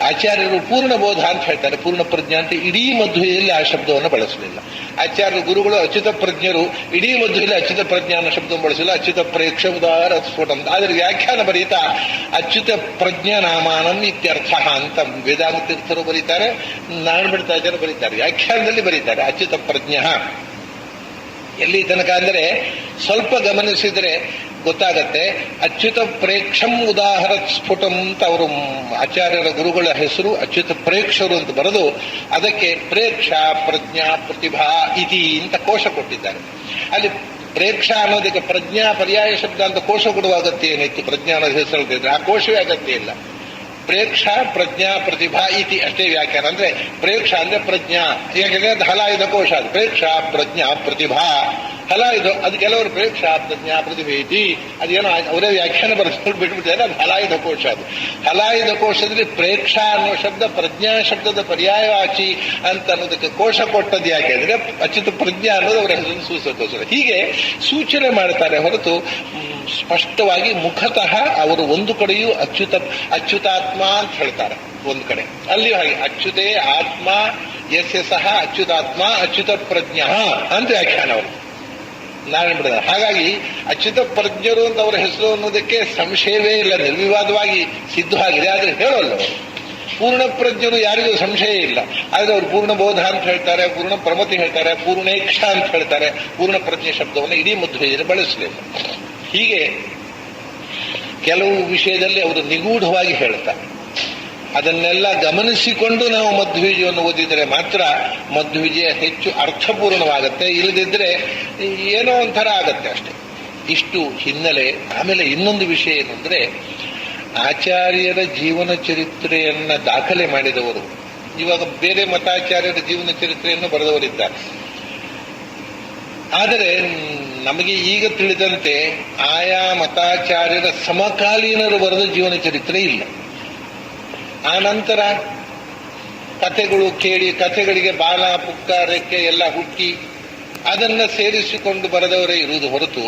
ಆಚಾರ್ಯರು ಪೂರ್ಣ ಬೋಧ ಅಂತ ಹೇಳ್ತಾರೆ, ಪೂರ್ಣ ಪ್ರಜ್ಞಾ ಅಂತ. ಇಡೀ ಮಧ್ವದಲ್ಲಿ ಆ ಶಬ್ದವನ್ನು ಬಳಸಲಿಲ್ಲ. ಆಚಾರ್ಯ ಗುರುಗಳು ಅಚ್ಯುತ ಪ್ರಜ್ಞರು, ಇಡೀ ಮಧ್ವದಲ್ಲಿ ಅಚ್ಯುತ ಪ್ರಜ್ಞಾ ಅನ್ನೋ ಶಬ್ದವನ್ನು ಬಳಸಿಲ್ಲ, ಅಚ್ಯುತ ಪ್ರೇಕ್ಷ ಉದಾರ ಸ್ಫೋಟ ಅಂತ. ಆದ್ರೆ ವ್ಯಾಖ್ಯಾನ ಬರೀತಾ ಅಚ್ಯುತ ಪ್ರಜ್ಞಾ ನಾಮಾನಂ ಇತ್ಯರ್ಥ ಅಂತ ವೇದಾಂತ ತೀರ್ಥರು ಬರೀತಾರೆ, ನಾರಾಯಣ ಭಟ್ಟಾಚಾರ್ಯರು ಬರೀತಾರೆ, ವ್ಯಾಖ್ಯಾನದಲ್ಲಿ ಬರೀತಾರೆ ಅಚ್ಯುತ ಪ್ರಜ್ಞಾ. ಎಲ್ಲಿ ತನಕ ಅಂದರೆ ಸ್ವಲ್ಪ ಗಮನಿಸಿದರೆ ಗೊತ್ತಾಗತ್ತೆ. ಅಚ್ಯುತ ಪ್ರೇಕ್ಷಂ ಉದಾಹರ ಸ್ಫುಟಂ ಅಂತ ಅವರು ಆಚಾರ್ಯರ ಗುರುಗಳ ಹೆಸರು ಅಚ್ಯುತ ಪ್ರೇಕ್ಷರು ಅಂತ ಬರೆದು ಅದಕ್ಕೆ ಪ್ರೇಕ್ಷಾ ಪ್ರಜ್ಞಾ ಪ್ರತಿಭಾ ಇತಿ ಅಂತ ಕೋಶ ಕೊಟ್ಟಿದ್ದಾರೆ. ಅಲ್ಲಿ ಪ್ರೇಕ್ಷಾ ಅನ್ನೋದಕ್ಕೆ ಪ್ರಜ್ಞಾ ಪರ್ಯಾಯ ಶಬ್ದ ಅಂತ ಕೋಶ ಕೊಡುವ ಅಗತ್ಯ ಏನಿತ್ತು? ಪ್ರಜ್ಞಾ ಅನ್ನೋದು ಹೆಸರು ಆ ಕೋಶವೇ ಅಗತ್ಯ ಇಲ್ಲ. ಪ್ರೇಕ್ಷಾ ಪ್ರಜ್ಞಾ ಪ್ರತಿಭಾ ಇತಿ ಅಷ್ಟೇ ವ್ಯಾಖ್ಯಾನ. ಅಂದ್ರೆ ಪ್ರೇಕ್ಷಾ ಅಂದ್ರೆ ಪ್ರಜ್ಞಾ, ಯಾಕಂದ್ರೆ ಅದು ಹಲಾಯುಧ ಕೋಶ. ಅದು ಪ್ರೇಕ್ಷಾ ಪ್ರಜ್ಞಾ ಪ್ರತಿಭಾ ಹಲಾಯುಧ. ಅದು ಕೆಲವರು ಪ್ರೇಕ್ಷಾ ಪ್ರಜ್ಞಾ ಪ್ರತಿಭೆ ಇತಿ ಅದೇನೋ ಅವರೇ ವ್ಯಾಖ್ಯಾನ ಬರೆಸ್ಕೊಂಡು ಬಿಟ್ಬಿಟ್ಟಿದ್ದಾರೆ, ಅದು ಹಲಾಯುಧ ಕೋಶ. ಅದು ಹಲಾಯುಧ ಕೋಶದಲ್ಲಿ ಪ್ರೇಕ್ಷಾ ಅನ್ನೋ ಶಬ್ದ ಪ್ರಜ್ಞಾ ಶಬ್ದದ ಪರ್ಯಾಯವಾಚಿ ಅಂತ ಅನ್ನೋದಕ್ಕೆ ಕೋಶ ಕೊಟ್ಟದ್ದು ಯಾಕೆ ಅಂದ್ರೆ ಅಚ್ಯುತ ಪ್ರಜ್ಞಾ ಅನ್ನೋದು ಅವರ ಹೆಸರನ್ನು ಸೂಚಿಸೋಕ್ಕೋಸ್ಕರ. ಹೀಗೆ ಸೂಚನೆ ಮಾಡ್ತಾರೆ ಹೊರತು ಸ್ಪಷ್ಟವಾಗಿ ಮುಖತಃ ಅವರು ಒಂದು ಕಡೆಯೂ ಅಚ್ಯುತಾತ್ಮ ಅಂತ ಹೇಳ್ತಾರೆ, ಒಂದು ಕಡೆ ಅಲ್ಲಿ ಹಾಗೆ ಅಚ್ಯುತೇ ಆತ್ಮ ಯಸ್ಯ ಸಹ ಅಚ್ಯುತಾತ್ಮ ಅಚ್ಯುತ ಪ್ರಜ್ಞಾ ಅಂತ ವ್ಯಾಖ್ಯಾನ ಅವರು ನಾರಾಯಣ ಬಿಡದ. ಹಾಗಾಗಿ ಅಚ್ಯುತ ಪ್ರಜ್ಞರು ಅಂತ ಅವರ ಹೆಸರು ಅನ್ನೋದಕ್ಕೆ ಸಂಶಯವೇ ಇಲ್ಲ, ನಿರ್ವಿವಾದವಾಗಿ ಸಿದ್ಧವಾಗಿದೆ. ಆದ್ರೆ ಹೇಳೋಲ್ಲ ಅವರು. ಪೂರ್ಣ ಪ್ರಜ್ಞರು ಯಾರಿಗೂ ಸಂಶಯ ಇಲ್ಲ. ಆದ್ರೆ ಅವರು ಪೂರ್ಣ ಬೋಧ ಅಂತ ಹೇಳ್ತಾರೆ, ಪೂರ್ಣ ಪ್ರಮತಿ ಹೇಳ್ತಾರೆ, ಪೂರ್ಣೇಕ್ಷ ಅಂತ ಹೇಳ್ತಾರೆ. ಪೂರ್ಣ ಪ್ರಜ್ಞೆ ಶಬ್ದವನ್ನು ಇಡೀ ಮಧ್ವದಲ್ಲಿ ಬಳಸಲಿಲ್ಲ. ಹೀಗೆ ಕೆಲವು ವಿಷಯದಲ್ಲಿ ಅವರು ನಿಗೂಢವಾಗಿ ಹೇಳ್ತಾರೆ. ಅದನ್ನೆಲ್ಲ ಗಮನಿಸಿಕೊಂಡು ನಾವು ಮಧ್ವವಿಜಯವನ್ನು ಓದಿದರೆ ಮಾತ್ರ ಮಧ್ವವಿಜಯ ಹೆಚ್ಚು ಅರ್ಥಪೂರ್ಣವಾಗುತ್ತೆ. ಇಲ್ಲದಿದ್ದರೆ ಏನೋ ಒಂಥರ ಆಗತ್ತೆ ಅಷ್ಟೆ. ಇಷ್ಟು ಹಿನ್ನೆಲೆ. ಆಮೇಲೆ ಇನ್ನೊಂದು ವಿಷಯ ಏನಂದ್ರೆ, ಆಚಾರ್ಯರ ಜೀವನ ಚರಿತ್ರೆಯನ್ನ ದಾಖಲೆ ಮಾಡಿದವರು, ಇವಾಗ ಬೇರೆ ಮತಾಚಾರ್ಯರ ಜೀವನ ಚರಿತ್ರೆಯನ್ನು ಬರೆದವರಿದ್ದಾರೆ. ಆದರೆ ನಮಗೆ ಈಗ ತಿಳಿದಂತೆ ಆಯಾ ಮತಾಚಾರ್ಯರ ಸಮಕಾಲೀನರು ಬರೆದ ಜೀವನ ಚರಿತ್ರೆ ಇಲ್ಲ. ಆ ನಂತರ ಕಥೆಗಳು ಕೇಳಿ, ಕಥೆಗಳಿಗೆ ಬಾಲ ಪುಕ್ಕ ರೆಕ್ಕೆ ಎಲ್ಲ ಹುಟ್ಟಿ ಅದನ್ನ ಸೇರಿಸಿಕೊಂಡು ಬರೆದವರೇ ಇರುವುದು ಹೊರತು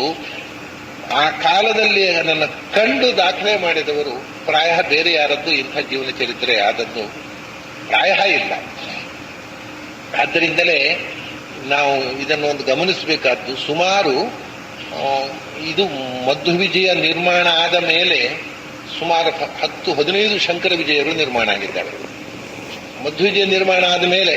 ಆ ಕಾಲದಲ್ಲಿ ಅದನ್ನು ಕಂಡು ದಾಖಲೆ ಮಾಡಿದವರು ಪ್ರಾಯ ಬೇರೆ ಯಾರದ್ದು ಇಂಥ ಜೀವನ ಚರಿತ್ರೆ ಆದದ್ದು ಪ್ರಾಯ ಇಲ್ಲ. ಆದ್ದರಿಂದಲೇ ನಾವು ಇದನ್ನು ಒಂದು ಗಮನಿಸಬೇಕಾದ್ದು, ಸುಮಾರು ಇದು ಮಧ್ವವಿಜಯ ನಿರ್ಮಾಣ ಆದ ಮೇಲೆ ಸುಮಾರು 10-15 ಶಂಕರ ವಿಜಯರು ನಿರ್ಮಾಣ ಆಗಿದ್ದಾರೆ. ಮಧ್ವವಿಜಯ ನಿರ್ಮಾಣ ಆದ ಮೇಲೆ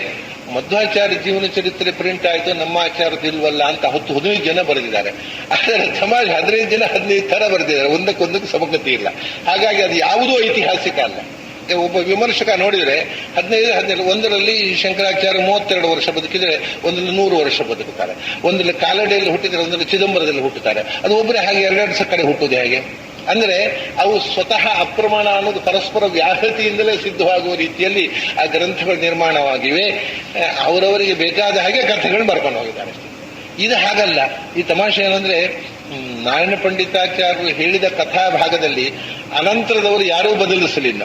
ಮಧ್ವಾಚಾರ್ಯ ಜೀವನ ಚರಿತ್ರೆ ಪ್ರಿಂಟ್ ಆಯಿತು, ನಮ್ಮ ಆಚಾರದಿಲ್ವಲ್ಲ ಅಂತ 10-15 ಜನ ಬರೆದಿದ್ದಾರೆ. ಆದರೆ ಸಮಾಜ 15 ಜನ 15 ಥರ ಬರೆದಿದ್ದಾರೆ, ಒಂದಕ್ಕೊಂದಕ್ಕೆ ಸಮಗತಿ ಇಲ್ಲ. ಹಾಗಾಗಿ ಅದು ಯಾವುದೂ ಐತಿಹಾಸಿಕ ಅಲ್ಲ. ಒಬ್ಬ ವಿಮರ್ಶಕ ನೋಡಿದರೆ 15 ಒಂದರಲ್ಲಿ ಶಂಕರಾಚಾರ್ಯ 32 ವರ್ಷ ಬದುಕಿದರೆ ಒಂದರಲ್ಲಿ 100 ವರ್ಷ ಬದುಕುತ್ತಾರೆ, ಒಂದರಲ್ಲಿ ಕಾಲಡಿಯಲ್ಲಿ ಹುಟ್ಟಿದರೆ ಒಂದರಲ್ಲಿ ಚಿದಂಬರದಲ್ಲಿ ಹುಟ್ಟುತ್ತಾರೆ. ಅದು ಒಬ್ಬರೇ ಹಾಗೆ ಎರಡೆರಡು ಕಡೆ ಹುಟ್ಟುವುದು ಹೇಗೆ? ಅಂದ್ರೆ ಅವು ಸ್ವತಃ ಅಪ್ರಮಾಣ ಅನ್ನೋದು ಪರಸ್ಪರ ವ್ಯಾಹತಿಯಿಂದಲೇ ಸಿದ್ಧವಾಗುವ ರೀತಿಯಲ್ಲಿ ಆ ಗ್ರಂಥಗಳು ನಿರ್ಮಾಣವಾಗಿವೆ. ಅವರವರಿಗೆ ಬೇಕಾದ ಹಾಗೆ ಕಥೆಗಳು ಬರ್ಕೊಂಡು ಹೋಗಿದ್ದಾರೆ. ಇದು ಹಾಗಲ್ಲ. ಈ ತಮಾಷೆ ಏನಂದ್ರೆ, ನಾರಾಯಣ ಪಂಡಿತಾಚಾರ್ಯರು ಹೇಳಿದ ಕಥಾ ಭಾಗದಲ್ಲಿ ಅನಂತರದವರು ಯಾರೂ ಬದಲಿಸಲಿಲ್ಲ.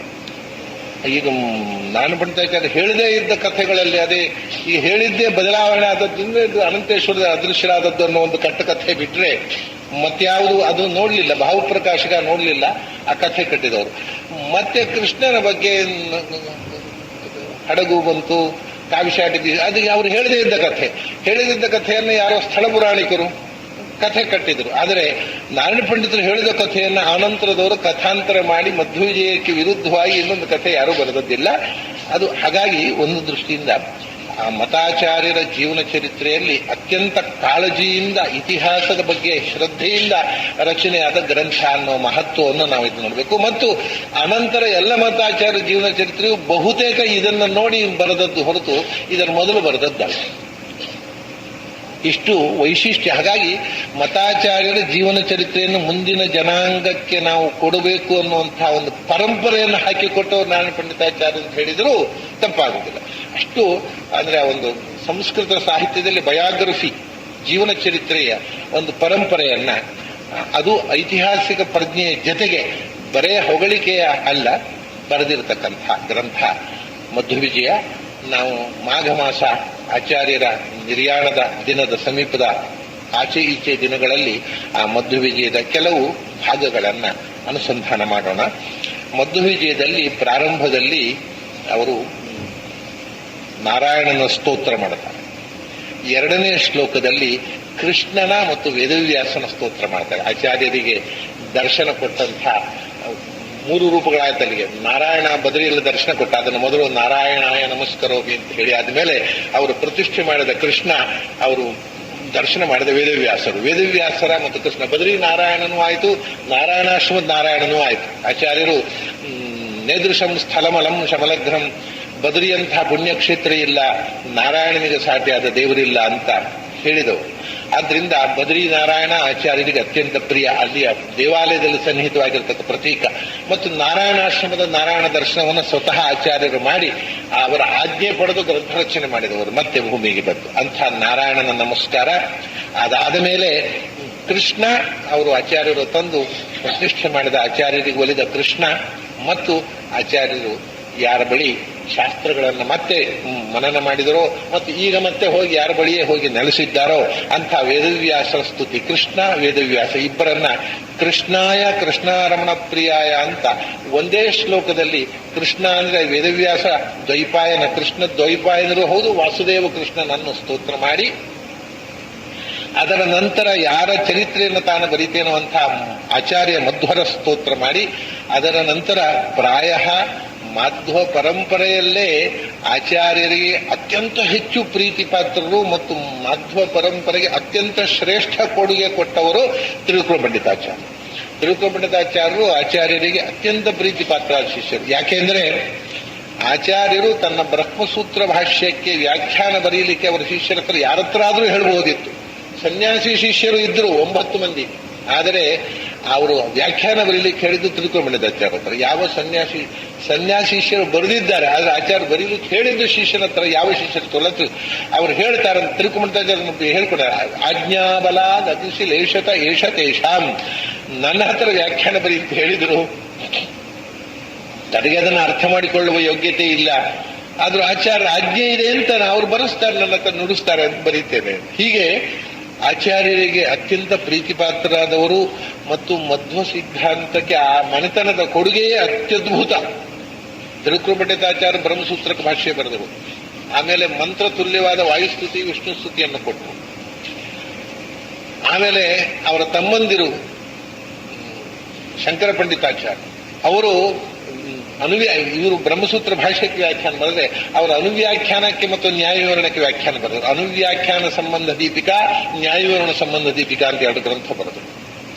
ಈಗ ನಾರಾಯಣ ಪಂಡಿತಾಚಾರ್ಯ ಹೇಳದೇ ಇದ್ದ ಕಥೆಗಳಲ್ಲಿ ಅದೇ ಈ ಹೇಳಿದ್ದೇ ಬದಲಾವಣೆ ಆದದ್ರಿಂದ ಇದು ಅನಂತೇಶ್ವರದ ಅದೃಶ್ಯರಾದದ್ದು ಅನ್ನೋ ಒಂದು ಕಟ್ಟಕಥೆ ಬಿಟ್ರೆ ಮತ್ಯಾವುದು ಅದು ನೋಡ್ಲಿಲ್ಲ. ಭಾವಪ್ರಕಾಶಕ ನೋಡ್ಲಿಲ್ಲ ಆ ಕಥೆ ಕಟ್ಟಿದವರು. ಮತ್ತೆ ಕೃಷ್ಣನ ಬಗ್ಗೆ ಹಡಗು ಬಂತು, ಕಾವಿಶಾಟಿ, ಅದು ಅವರು ಹೇಳದೇ ಇದ್ದ ಕಥೆ. ಹೇಳದಿದ್ದ ಕಥೆಯನ್ನು ಯಾರೋ ಸ್ಥಳ ಪುರಾಣಿಕರು ಕಥೆ ಕಟ್ಟಿದ್ರು. ಆದರೆ ನಾರಾಯಣ ಪಂಡಿತರು ಹೇಳಿದ ಕಥೆಯನ್ನು ಆನಂತರದವರು ಕಥಾಂತರ ಮಾಡಿ ಮಧ್ವವಿಜಯಕ್ಕೆ ವಿರುದ್ಧವಾಗಿ ಇನ್ನೊಂದು ಕಥೆ ಯಾರೂ ಬರೆದದ್ದಿಲ್ಲ. ಅದು ಹಾಗಾಗಿ ಒಂದು ದೃಷ್ಟಿಯಿಂದ ಆ ಮತಾಚಾರ್ಯರ ಜೀವನ ಚರಿತ್ರೆಯಲ್ಲಿ ಅತ್ಯಂತ ಕಾಳಜಿಯಿಂದ ಇತಿಹಾಸದ ಬಗ್ಗೆ ಶ್ರದ್ಧೆಯಿಂದ ರಚನೆಯಾದ ಗ್ರಂಥ ಅನ್ನೋ ಮಹತ್ವವನ್ನು ನಾವು ಇದು ನೋಡಬೇಕು. ಮತ್ತು ಅನಂತರ ಎಲ್ಲ ಮತಾಚಾರ್ಯ ಜೀವನ ಚರಿತ್ರೆಯು ಬಹುತೇಕ ಇದನ್ನು ನೋಡಿ ಬರೆದದ್ದು ಹೊರತು ಇದರ ಮೊದಲು ಬರೆದದ್ದಲ್ಲ. ಇಷ್ಟು ವೈಶಿಷ್ಟ್ಯ. ಹಾಗಾಗಿ ಮತಾಚಾರ್ಯರ ಜೀವನ ಚರಿತ್ರೆಯನ್ನು ಮುಂದಿನ ಜನಾಂಗಕ್ಕೆ ನಾವು ಕೊಡಬೇಕು ಅನ್ನುವಂತಹ ಒಂದು ಪರಂಪರೆಯನ್ನು ಹಾಕಿಕೊಟ್ಟವರು ನಾರಾಯಣ ಪಂಡಿತಾಚಾರ್ಯ ಅಂತ ಹೇಳಿದರೂ ತಪ್ಪಾಗುವುದಿಲ್ಲ. ಅಷ್ಟು ಅಂದ್ರೆ ಆ ಒಂದು ಸಂಸ್ಕೃತ ಸಾಹಿತ್ಯದಲ್ಲಿ ಬಯೋಗ್ರಫಿ, ಜೀವನ ಚರಿತ್ರೆಯ ಒಂದು ಪರಂಪರೆಯನ್ನ, ಅದು ಐತಿಹಾಸಿಕ ಪ್ರಜ್ಞೆಯ ಜೊತೆಗೆ ಬರೇ ಹೊಗಳಿಕೆಯ ಅಲ್ಲ, ಬರೆದಿರತಕ್ಕಂಥ ಗ್ರಂಥ ಮಧ್ವವಿಜಯ. ನಾವು ಮಾಘ ಮಾಸ ಆಚಾರ್ಯರ ನಿರ್ಯಾಣದ ದಿನದ ಸಮೀಪದ ಆಚೆ ಈಚೆ ದಿನಗಳಲ್ಲಿ ಆ ಮಧ್ವವಿಜಯದ ಕೆಲವು ಭಾಗಗಳನ್ನು ಅನುಸಂಧಾನ ಮಾಡೋಣ. ಮಧ್ವವಿಜಯದಲ್ಲಿ ಪ್ರಾರಂಭದಲ್ಲಿ ಅವರು ನಾರಾಯಣನ ಸ್ತೋತ್ರ ಮಾಡುತ್ತಾರೆ. ಎರಡನೇ ಶ್ಲೋಕದಲ್ಲಿ ಕೃಷ್ಣನ ಮತ್ತು ವೇದವ್ಯಾಸನ ಸ್ತೋತ್ರ ಮಾಡ್ತಾರೆ. ಆಚಾರ್ಯರಿಗೆ ದರ್ಶನ ಕೊಟ್ಟಂಥ ಮೂರು ರೂಪಗಳಾಯ್ತು ಅಲ್ಲಿಗೆ. ನಾರಾಯಣ ಬದರಿಯಲ್ಲಿ ದರ್ಶನ ಕೊಟ್ಟ, ಅದನ್ನು ಮೊದಲು ನಾರಾಯಣಾಯ ನಮಸ್ಕರೋಮಿ ಅಂತ ಹೇಳಿ ಆದ್ಮೇಲೆ ಅವರು ಪ್ರತಿಷ್ಠೆ ಮಾಡಿದ ಕೃಷ್ಣ, ಅವರು ದರ್ಶನ ಮಾಡಿದ ವೇದವ್ಯಾಸರು. ವೇದವ್ಯಾಸರ ಮತ್ತು ಕೃಷ್ಣ ಬದರಿ ನಾರಾಯಣನೂ ಆಯಿತು, ನಾರಾಯಣಾಶ್ವದ ನಾರಾಯಣನೂ ಆಯಿತು. ಆಚಾರ್ಯರು ನೇದೃಶಂ ಸ್ಥಳಮಲಂ ಶಮಲಗ್ರಹಂ, ಬದರಿಯಂತಹ ಪುಣ್ಯಕ್ಷೇತ್ರ ಇಲ್ಲ, ನಾರಾಯಣನಿಗೆ ಸಾಟಿಯಾದ ದೇವರಿಲ್ಲ ಅಂತ ಹೇಳಿದವರು. ಆದ್ರಿಂದ ಬದರಿ ನಾರಾಯಣ ಆಚಾರ್ಯರಿಗೆ ಅತ್ಯಂತ ಪ್ರಿಯ, ಅಲ್ಲಿಯ ದೇವಾಲಯದಲ್ಲಿ ಸನ್ನಿಹಿತವಾಗಿರ್ತಕ್ಕ ಪ್ರತೀಕ. ಮತ್ತು ನಾರಾಯಣಾಶ್ರಮದ ನಾರಾಯಣ ದರ್ಶನವನ್ನು ಸ್ವತಃ ಆಚಾರ್ಯರು ಮಾಡಿ ಅವರ ಆಜ್ಞೆ ಪಡೆದು ಗ್ರಂಥ ರಚನೆ ಮಾಡಿದವರು ಮತ್ತೆ ಭೂಮಿಗೆ ಬಂದು. ಅಂಥ ನಾರಾಯಣನ ನಮಸ್ಕಾರ. ಅದಾದ ಮೇಲೆ ಕೃಷ್ಣ ಅವರು ಆಚಾರ್ಯರು ತಂದು ಪ್ರತಿಷ್ಠೆ ಮಾಡಿದ ಆಚಾರ್ಯರಿಗೆ ಒಲಿದ ಕೃಷ್ಣ ಮತ್ತು ಆಚಾರ್ಯರು ಯಾರ ಬಳಿ ಶಾಸ್ತ್ರಗಳನ್ನು ಮತ್ತೆ ಮನನ ಮಾಡಿದರೋ ಮತ್ತು ಈಗ ಮತ್ತೆ ಹೋಗಿ ಯಾರ ಬಳಿಯೇ ಹೋಗಿ ನೆಲೆಸಿದ್ದಾರೋ ಅಂಥ ವೇದವ್ಯಾಸರ ಸ್ತುತಿ. ಕೃಷ್ಣ ವೇದವ್ಯಾಸ ಇಬ್ಬರನ್ನ ಕೃಷ್ಣಾಯ ಕೃಷ್ಣಾರಮಣ ಪ್ರಿಯಾಯ ಅಂತ ಒಂದೇ ಶ್ಲೋಕದಲ್ಲಿ, ಕೃಷ್ಣ ಅಂದ್ರೆ ವೇದವ್ಯಾಸ ದ್ವೈಪಾಯನ, ಕೃಷ್ಣ ದ್ವೈಪಾಯನರು ಹೌದು, ವಾಸುದೇವ ಕೃಷ್ಣನನ್ನು ಸ್ತೋತ್ರ ಮಾಡಿ, ಅದರ ನಂತರ ಯಾರ ಚರಿತ್ರೆಯನ್ನು ತಾನು ಬರೀತೇನೋ ಅಂತ ಆಚಾರ್ಯ ಮಧ್ವರ ಸ್ತೋತ್ರ ಮಾಡಿ, ಅದರ ನಂತರ ಪ್ರಾಯ ಮಾಧ್ವ ಪರಂಪರೆಯಲ್ಲೇ ಆಚಾರ್ಯರಿಗೆ ಅತ್ಯಂತ ಹೆಚ್ಚು ಪ್ರೀತಿ ಪಾತ್ರರು ಮತ್ತು ಮಾಧ್ವ ಪರಂಪರೆಗೆ ಅತ್ಯಂತ ಶ್ರೇಷ್ಠ ಕೊಡುಗೆ ಕೊಟ್ಟವರು ತ್ರಿವಿಕ್ರಮ ಪಂಡಿತಾಚಾರ್ಯ. ತ್ರಿವಿಕ್ರಮ ಪಂಡಿತಾಚಾರ್ಯರು ಆಚಾರ್ಯರಿಗೆ ಅತ್ಯಂತ ಪ್ರೀತಿ ಪಾತ್ರ ಶಿಷ್ಯರು. ಯಾಕೆಂದ್ರೆ ಆಚಾರ್ಯರು ತನ್ನ ಬ್ರಹ್ಮಸೂತ್ರ ಭಾಷ್ಯಕ್ಕೆ ವ್ಯಾಖ್ಯಾನ ಬರೀಲಿಕ್ಕೆ ಅವರ ಶಿಷ್ಯರ ಹತ್ರ ಯಾರ ಹತ್ರ ಆದ್ರೂ ಹೇಳ್ಬಹುದಿತ್ತು. ಸನ್ಯಾಸಿ ಶಿಷ್ಯರು ಇದ್ರು 9 ಮಂದಿ, ಆದರೆ ಅವರು ವ್ಯಾಖ್ಯಾನ ಬರೀಲಿಕ್ಕೆ ಹೇಳಿದ್ದು ತ್ರಿವಿಕ್ರಮ ಪಂಡಿತಾಚಾರ್ಯ ಹತ್ರ. ಯಾವ ಸನ್ಯಾಸಿ ಶಿಷ್ಯರು ಬರೆದಿದ್ದಾರೆ, ಆದ್ರೆ ಆಚಾರ್ಯ ಬರೀಲಿಕ್ಕೆ ಹೇಳಿದ್ದು ಶಿಷ್ಯನ ಹತ್ರ ಯಾವ ಶಿಷ್ಯರು ತೊಲತು ಅವ್ರು ಹೇಳ್ತಾರೆ. ತ್ರಿವಿಕ್ರಮ ಪಂಡಿತಾಚಾರ್ಯ ಹೇಳ್ಕೊಡ್ತಾರೆ, ಆಜ್ಞಾಬಲ ಅತಿಶಿ ಲೇಷತ ಏಷ ತೇಷಾಂ. ನನ್ನ ಹತ್ರ ವ್ಯಾಖ್ಯಾನ ಬರೀಲಿಕ್ಕೆ ಹೇಳಿದ್ರು, ತನಗೆ ಅದನ್ನು ಅರ್ಥ ಮಾಡಿಕೊಳ್ಳುವ ಯೋಗ್ಯತೆ ಇಲ್ಲ, ಆದ್ರೂ ಆಚಾರ್ಯ ಆಜ್ಞೆ ಇದೆ ಅಂತ ಅವ್ರು ಬರೆಸ್ತಾರೆ, ನನ್ನ ಹತ್ರ ನುಡಿಸ್ತಾರೆ ಅಂತ ಬರೀತೇನೆ. ಹೀಗೆ ಆಚಾರ್ಯರಿಗೆ ಅತ್ಯಂತ ಪ್ರೀತಿಪಾತ್ರರಾದವರು ಮತ್ತು ಮಧ್ವ ಸಿದ್ಧಾಂತಕ್ಕೆ ಆ ಮನೆತನದ ಕೊಡುಗೆಯೇ ಅತ್ಯದ್ಭುತ. ತ್ರಿವಿಕ್ರಮ ಪಂಡಿತಾಚಾರ್ಯ ಬ್ರಹ್ಮಸೂತ್ರಕ್ಕೆ ಭಾಷ್ಯ ಬರೆದರು. ಆಮೇಲೆ ಮಂತ್ರ ತುಲ್ಯವಾದ ವಾಯುಸ್ತುತಿ ವಿಷ್ಣು ಸ್ತುತಿಯನ್ನು ಕೊಟ್ಟರು. ಆಮೇಲೆ ಅವರ ತಮ್ಮಂದಿರು ಶಂಕರ ಪಂಡಿತಾಚಾರ್ಯ ಅವರು ಇವರು ಬ್ರಹ್ಮಸೂತ್ರ ಭಾಷ್ಯಕ್ಕೆ ವ್ಯಾಖ್ಯಾನ ಬರೆದ್ರೆ ಅವರ ಅನುವ್ಯಾಖ್ಯಾನಕ್ಕೆ ಮತ್ತು ನ್ಯಾಯವಿವರಣಕ್ಕೆ ವ್ಯಾಖ್ಯಾನ ಬರೆದರು. ಅನುವ್ಯಾಖ್ಯಾನ ಸಂಬಂಧ ದೀಪಿಕಾ, ನ್ಯಾಯವಿವರಣ ಸಂಬಂಧ ದೀಪಿಕಾ ಅಂತ 2 ಗ್ರಂಥ ಬರೆದರು.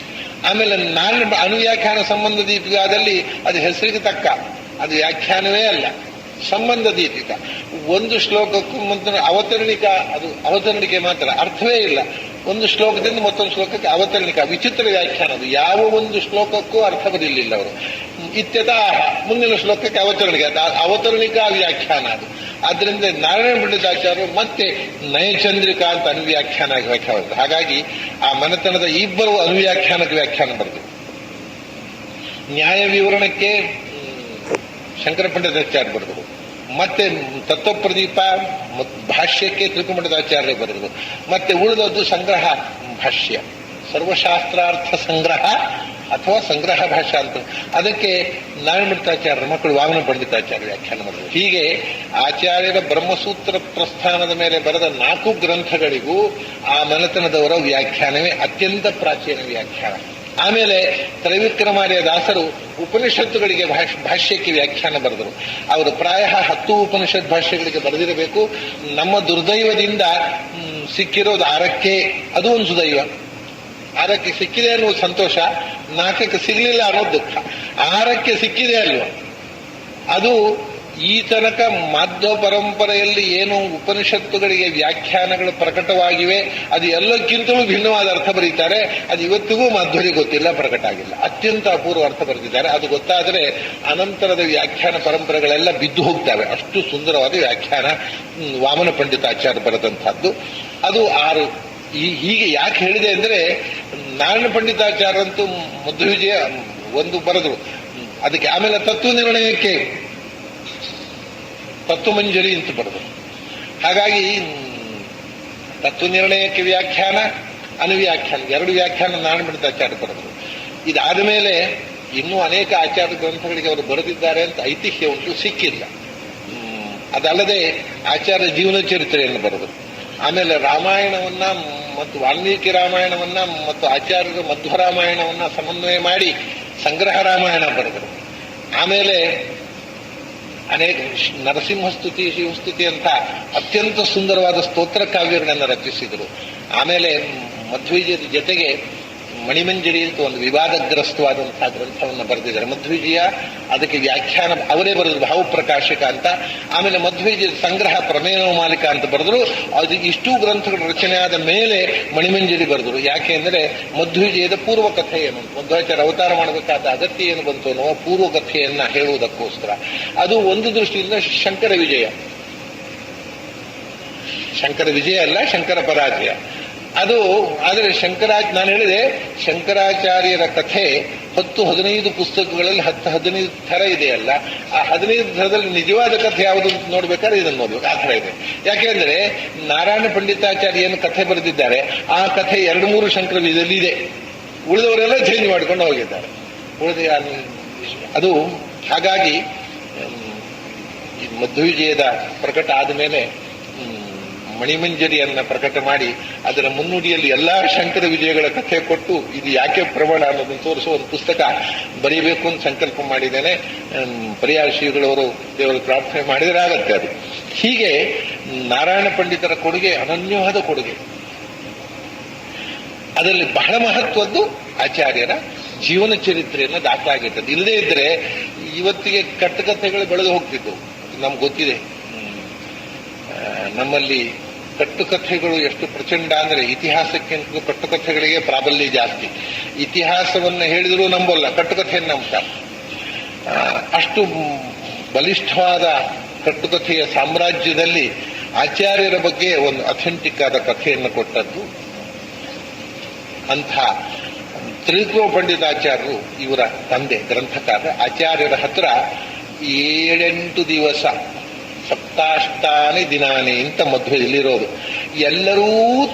ಆಮೇಲೆ ಅನುವ್ಯಾಖ್ಯಾನ ಸಂಬಂಧ ದೀಪಿಕಾದಲ್ಲಿ ಅದು ಹೆಸರಿಗೆ ತಕ್ಕ, ಅದು ವ್ಯಾಖ್ಯಾನವೇ ಅಲ್ಲ, ಸಂಬಂಧ ದೀಪಿಕಾ. ಒಂದು ಶ್ಲೋಕಕ್ಕೂ ಮತ್ತು ಅವತರಣಿಕಾ, ಅದು ಅವತರಣಿಕೆ ಮಾತ್ರ, ಅರ್ಥವೇ ಇಲ್ಲ. ಒಂದು ಶ್ಲೋಕದಿಂದ ಮತ್ತೊಂದು ಶ್ಲೋಕಕ್ಕೆ ಅವತರಣಿಕಾ, ವಿಚಿತ್ರ ವ್ಯಾಖ್ಯಾನ. ಅದು ಯಾವ ಒಂದು ಶ್ಲೋಕಕ್ಕೂ ಅರ್ಥ ಬರಲಿಲ್ಲ ಅವರು. ಇತ್ಯತಃ ಮುಂದಿನ ಶ್ಲೋಕಕ್ಕೆ ಅವತರಣಿಕೆ, ಅವತರಣಿಕಾ ವ್ಯಾಖ್ಯಾನ ಅದು. ಆದ್ರಿಂದ ನಾರಾಯಣ ಪಂಡಿತಾಚಾರ್ಯರು ಮತ್ತೆ ನಯಚಂದ್ರಿಕಾ ಅಂತ ಅನುವ್ಯಾಖ್ಯಾನ ವ್ಯಾಖ್ಯಾನ. ಹಾಗಾಗಿ ಆ ಮನೆತನದ ಇಬ್ಬರು ಅನುವ್ಯಾಖ್ಯಾನಕ್ಕೆ ವ್ಯಾಖ್ಯಾನ ಬರೆದರು. ನ್ಯಾಯ ವಿವರಣಕ್ಕೆ ಶಂಕರ ಪಂಡಿತಾಚಾರ್ಯ ಬರೆದರು. ಮತ್ತೆ ತತ್ವಪ್ರದೀಪ ಭಾಷ್ಯಕ್ಕೆ ತ್ರಿವಿಕ್ರಮ ಪಂಡಿತಾಚಾರ್ಯ ಬರೆದರು. ಮತ್ತೆ ಉಳಿದದ್ದು ಸಂಗ್ರಹ ಭಾಷ್ಯ, ಸರ್ವಶಾಸ್ತ್ರಾರ್ಥ ಸಂಗ್ರಹ ಅಥವಾ ಸಂಗ್ರಹ ಭಾಷಾ ಅಂತ. ಅದಕ್ಕೆ ನಾರಾಯಣ ಪಂಡಿತಾಚಾರ್ಯರ ಮಕ್ಕಳು ವಾಮನ ಪಂಡಿತಾಚಾರ್ಯ ವ್ಯಾಖ್ಯಾನ ಮಾಡಿದರು. ಹೀಗೆ ಆಚಾರ್ಯರ ಬ್ರಹ್ಮಸೂತ್ರ ಪ್ರಸ್ಥಾನದ ಮೇಲೆ ಬರೆದ 4 ಗ್ರಂಥಗಳಿಗೂ ಆ ಮನೆತನದವರ ವ್ಯಾಖ್ಯಾನವೇ ಅತ್ಯಂತ ಪ್ರಾಚೀನ ವ್ಯಾಖ್ಯಾನ. ಆಮೇಲೆ ತ್ರೈವಿಕ್ರಮಾರ್ಯ ದಾಸರು ಉಪನಿಷತ್ತುಗಳಿಗೆ ಭಾಷ್ಯಕ್ಕೆ ವ್ಯಾಖ್ಯಾನ ಬರೆದರು. ಅವರು ಪ್ರಾಯ 10 ಉಪನಿಷತ್ ಭಾಷ್ಯಗಳಿಗೆ ಬರೆದಿರಬೇಕು. ನಮ್ಮ ದುರ್ದೈವದಿಂದ ಸಿಕ್ಕಿರೋದು 6ಕ್ಕೆ. ಅದು ಒಂದು ಸುದೈವ. 6ಕ್ಕೆ ಸಿಕ್ಕಿದೆ ಅನ್ನೋದು ಸಂತೋಷ, 4ಕ್ಕೆ ಸಿಗಲಿಲ್ಲ ಅನ್ನೋದು ದುಃಖ. 6ಕ್ಕೆ ಸಿಕ್ಕಿದೆ ಅಲ್ವ, ಅದು ಈ ತನಕ ಮಾಧ್ವ ಪರಂಪರೆಯಲ್ಲಿ ಏನು ಉಪನಿಷತ್ತುಗಳಿಗೆ ವ್ಯಾಖ್ಯಾನಗಳು ಪ್ರಕಟವಾಗಿವೆ ಅದು ಎಲ್ಲಕ್ಕಿಂತಲೂ ಭಿನ್ನವಾದ ಅರ್ಥ ಬರೀತಾರೆ. ಅದು ಇವತ್ತಿಗೂ ಮಾಧ್ವರಿಗೆ ಗೊತ್ತಿಲ್ಲ, ಪ್ರಕಟ ಆಗಿಲ್ಲ. ಅತ್ಯಂತ ಅಪೂರ್ವ ಅರ್ಥ ಬರೆದಿದ್ದಾರೆ. ಅದು ಗೊತ್ತಾದರೆ ಅನಂತರದ ವ್ಯಾಖ್ಯಾನ ಪರಂಪರೆಗಳೆಲ್ಲ ಬಿದ್ದು ಹೋಗ್ತವೆ. ಅಷ್ಟು ಸುಂದರವಾದ ವ್ಯಾಖ್ಯಾನ ವಾಮನ ಪಂಡಿತಾಚಾರ್ಯ ಬರೆದಂತಹದ್ದು. ಅದು 6. ಹೀಗೆ ಯಾಕೆ ಹೇಳಿದೆ ಅಂದರೆ, ನಾರಾಯಣ ಪಂಡಿತಾಚಾರ್ಯಂತೂ ಮಧ್ವವಿಜಯ ಒಂದು ಬರೆದರು. ಅದಕ್ಕೆ ಆಮೇಲೆ ತತ್ವ ನಿರ್ಣಯಕ್ಕೆ ತತ್ವಮಂಜರಿ ಅಂತ ಬರೆದರು. ಹಾಗಾಗಿ ತತ್ವ ನಿರ್ಣಯಕ್ಕೆ ವ್ಯಾಖ್ಯಾನ, ಅನುವ್ಯಾಖ್ಯಾನ, 2 ವ್ಯಾಖ್ಯಾನ ನಾರಾಯಣ ಪಂಡಿತಾಚಾರ್ಯ ಬರೆದರು. ಇದಾದ ಮೇಲೆ ಇನ್ನೂ ಅನೇಕ ಆಚಾರ್ಯ ಗ್ರಂಥಗಳಿಗೆ ಅವರು ಬರೆದಿದ್ದಾರೆ ಅಂತ ಐತಿಹ್ಯ ಉಂಟು, ಸಿಕ್ಕಿಲ್ಲ. ಅದಲ್ಲದೆ ಆಚಾರ್ಯ ಜೀವನ ಚರಿತ್ರೆಯನ್ನು ಬರೆದರು. ಆಮೇಲೆ ರಾಮಾಯಣವನ್ನ ಮತ್ತು ವಾಲ್ಮೀಕಿ ರಾಮಾಯಣವನ್ನ ಮತ್ತು ಆಚಾರ್ಯರು ಮಧ್ವ ರಾಮಾಯಣವನ್ನ ಸಮನ್ವಯ ಮಾಡಿ ಸಂಗ್ರಹ ರಾಮಾಯಣ ಬರೆದರು. ಆಮೇಲೆ ಅನೇಕ ನರಸಿಂಹಸ್ತುತಿ, ಶಿವಸ್ತುತಿ ಅಂತ ಅತ್ಯಂತ ಸುಂದರವಾದ ಸ್ತೋತ್ರ ಕಾವ್ಯಗಳನ್ನು ರಚಿಸಿದರು. ಆಮೇಲೆ ಮಧ್ವವಿಜಯದ ಜೊತೆಗೆ ಮಣಿಮಂಜರಿ ಅಂತ ಒಂದು ವಿವಾದಗ್ರಸ್ತವಾದಂತಹ ಗ್ರಂಥವನ್ನು ಬರೆದಿದ್ದಾರೆ. ಮಧ್ವವಿಜಯ ಅದಕ್ಕೆ ವ್ಯಾಖ್ಯಾನ ಅವರೇ ಬರೆದರು, ಭಾವಪ್ರಕಾಶಕ ಅಂತ. ಆಮೇಲೆ ಮಧ್ವವಿಜಯದ ಸಂಗ್ರಹ ಪ್ರಮೇಯ ಮಾಲಿಕ ಅಂತ ಬರೆದರು. ಅದು ಇಷ್ಟೂ ಗ್ರಂಥಗಳು ರಚನೆ ಆದ ಮೇಲೆ ಮಣಿಮಂಜರಿ ಬರೆದರು. ಯಾಕೆ ಅಂದರೆ ಮಧ್ವವಿಜಯದ ಪೂರ್ವ ಕಥೆ ಏನು, ಮಧ್ವಾಚಾರ್ಯ ಅವತಾರ ಮಾಡಬೇಕಾದ ಅಗತ್ಯ ಏನು ಬಂತು ಅನ್ನುವ ಪೂರ್ವ ಕಥೆಯನ್ನ ಹೇಳುವುದಕ್ಕೋಸ್ಕರ. ಅದು ಒಂದು ದೃಷ್ಟಿಯಿಂದ ಶಂಕರ ವಿಜಯ ಅಲ್ಲ, ಶಂಕರ ಪರಾಜಯ ಅದು. ಆದರೆ ನಾನು ಹೇಳಿದೆ, ಶಂಕರಾಚಾರ್ಯರ ಕಥೆ 10-15 ಪುಸ್ತಕಗಳಲ್ಲಿ 10-15 ಥರ ಇದೆಯಲ್ಲ, ಆ 15 ಥರದಲ್ಲಿ ನಿಜವಾದ ಕಥೆ ಯಾವುದು ನೋಡ್ಬೇಕಾದ್ರೆ ಇದನ್ನು ನೋಡ್ಬೇಕು. ಆ ಥರ ಇದೆ. ಯಾಕೆಂದ್ರೆ ನಾರಾಯಣ ಪಂಡಿತಾಚಾರ್ಯ ಏನು ಕಥೆ ಬರೆದಿದ್ದಾರೆ ಆ ಕಥೆ 2-3 ಶಂಕರ ವಿಜಯದಲ್ಲಿ ಇದೆ. ಉಳಿದವರೆಲ್ಲ ಚೇಂಜ್ ಮಾಡಿಕೊಂಡು ಹೋಗಿದ್ದಾರೆ. ಅದು ಹಾಗಾಗಿ ಮಧ್ವವಿಜಯದ ಪ್ರಕಟ ಆದಮೇಲೆ ಮಣಿಮಂಜರಿಯನ್ನ ಪ್ರಕಟ ಮಾಡಿ ಅದರ ಮುನ್ನುಡಿಯಲ್ಲಿ ಎಲ್ಲಾ ಶಂಕರ ವಿಜಯಗಳ ಕಥೆ ಕೊಟ್ಟು ಇದು ಯಾಕೆ ಪ್ರಮಾಣ ಅನ್ನೋದನ್ನು ತೋರಿಸುವ ಒಂದು ಪುಸ್ತಕ ಬರೀಬೇಕು ಅಂತ ಸಂಕಲ್ಪ ಮಾಡಿದ್ದೇನೆ. ಪರಿಹಾರ ಶ್ರೀಗಳವರು ದೇವರ ಪ್ರಾರ್ಥನೆ ಮಾಡಿದರೆ ಆಗತ್ತೆ ಅದು. ಹೀಗೆ ನಾರಾಯಣ ಪಂಡಿತರ ಕೊಡುಗೆ ಅನನ್ಯವಾದ ಕೊಡುಗೆ. ಅದರಲ್ಲಿ ಬಹಳ ಮಹತ್ವದ್ದು ಆಚಾರ್ಯರ ಜೀವನ ಚರಿತ್ರೆಯನ್ನು ದಾಖಲಾಗಿರ್ತದೆ. ಇಲ್ಲದೇ ಇದ್ರೆ ಇವತ್ತಿಗೆ ಕಟ್ಟುಕಥೆಗಳು ಬೆಳೆದು ಹೋಗ್ತಿದ್ವು. ನಮ್ಗೆ ಗೊತ್ತಿದೆ, ನಮ್ಮಲ್ಲಿ ಕಟ್ಟುಕಥೆಗಳು ಎಷ್ಟು ಪ್ರಚಂಡ ಅಂದರೆ ಇತಿಹಾಸಕ್ಕಿಂತ ಕಟ್ಟುಕಥೆಗಳಿಗೆ ಪ್ರಾಬಲ್ಯ ಜಾಸ್ತಿ. ಇತಿಹಾಸವನ್ನು ಹೇಳಿದರೂ ನಂಬಲ್ಲ, ಕಟ್ಟುಕಥೆಯನ್ನು ನಂಬ್ತಾರೆ. ಅಷ್ಟು ಬಲಿಷ್ಠವಾದ ಕಟ್ಟುಕಥೆಯ ಸಾಮ್ರಾಜ್ಯದಲ್ಲಿ ಆಚಾರ್ಯರ ಬಗ್ಗೆ ಒಂದು ಅಥೆಂಟಿಕ್ ಆದ ಕಥೆಯನ್ನು ಕೊಟ್ಟದ್ದು ಅಂಥ ತ್ರಿವಿಕ್ರಮ ಪಂಡಿತಾಚಾರ್ಯರು, ಇವರ ತಂದೆ ಗ್ರಂಥಕಾರ. ಆಚಾರ್ಯರ ಹತ್ರ 7-8 ದಿವಸ ಸಪ್ತಾಷ್ಟಾನಿ ದಿನಾನಿ ಅಂತ ಮಧ್ವದಲ್ಲಿರೋದು. ಎಲ್ಲರೂ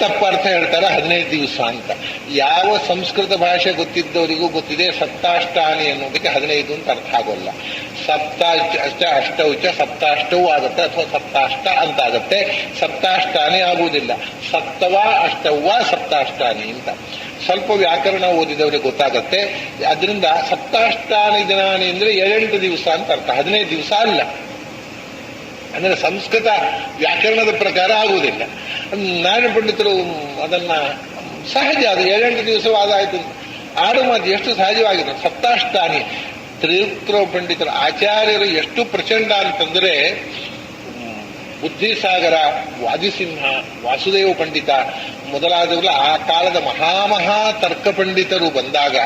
ತಪ್ಪರ್ಥ ಹೇಳ್ತಾರೆ 15 ದಿವಸ ಅಂತ. ಯಾವ ಸಂಸ್ಕೃತ ಭಾಷೆ ಗೊತ್ತಿದ್ದವರಿಗೂ ಗೊತ್ತಿದೆ ಸಪ್ತಾಷ್ಟಾನಿ ಅನ್ನೋದಕ್ಕೆ 15 ಅಂತ ಅರ್ಥ ಆಗೋಲ್ಲ. ಅಷ್ಟೌಚ ಸಪ್ತಾಷ್ಟವು ಆಗುತ್ತೆ, ಅಥವಾ ಸಪ್ತಾಷ್ಟ ಅಂತ ಆಗುತ್ತೆ. ಸಪ್ತಾಷ್ಟಾನಿ ಆಗುವುದಿಲ್ಲ, ಸಪ್ತವ ಅಷ್ಟವ್ವ ಸಪ್ತಾಷ್ಟಾನಿ ಅಂತ. ಸ್ವಲ್ಪ ವ್ಯಾಕರಣ ಓದಿದವರಿಗೆ ಗೊತ್ತಾಗತ್ತೆ. ಅದರಿಂದ ಸಪ್ತಾಷ್ಟಾನಿ ದಿನಾನಿ ಅಂದ್ರೆ 7-8 ದಿವಸ ಅಂತ ಅರ್ಥ, 15 ದಿವಸ ಅಲ್ಲ. ಅಂದರೆ ಸಂಸ್ಕೃತ ವ್ಯಾಕರಣದ ಪ್ರಕಾರ ಆಗುವುದಿಲ್ಲ. ನಾರಾಯಣ ಪಂಡಿತರು ಅದನ್ನ ಸಹಜ, ಅದು 7-8 ದಿವಸವಾದಾಯಿತು ಆಡು ಮಾತು ಎಷ್ಟು ಸಹಜವಾಗಿದೆ. ಸಪ್ತಾಷ್ಟಾನಿ ತ್ರಿವಿಕ್ರಮ ಪಂಡಿತರು ಆಚಾರ್ಯರು ಎಷ್ಟು ಪ್ರಚಂಡ ಅಂತಂದ್ರೆ, ಬುದ್ಧಿಸಾಗರ, ವಾದಿಸಿಂಹ, ವಾಸುದೇವ ಪಂಡಿತ ಮೊದಲಾದವರು ಆ ಕಾಲದ ಮಹಾಮಹಾ ತರ್ಕ ಪಂಡಿತರು ಬಂದಾಗ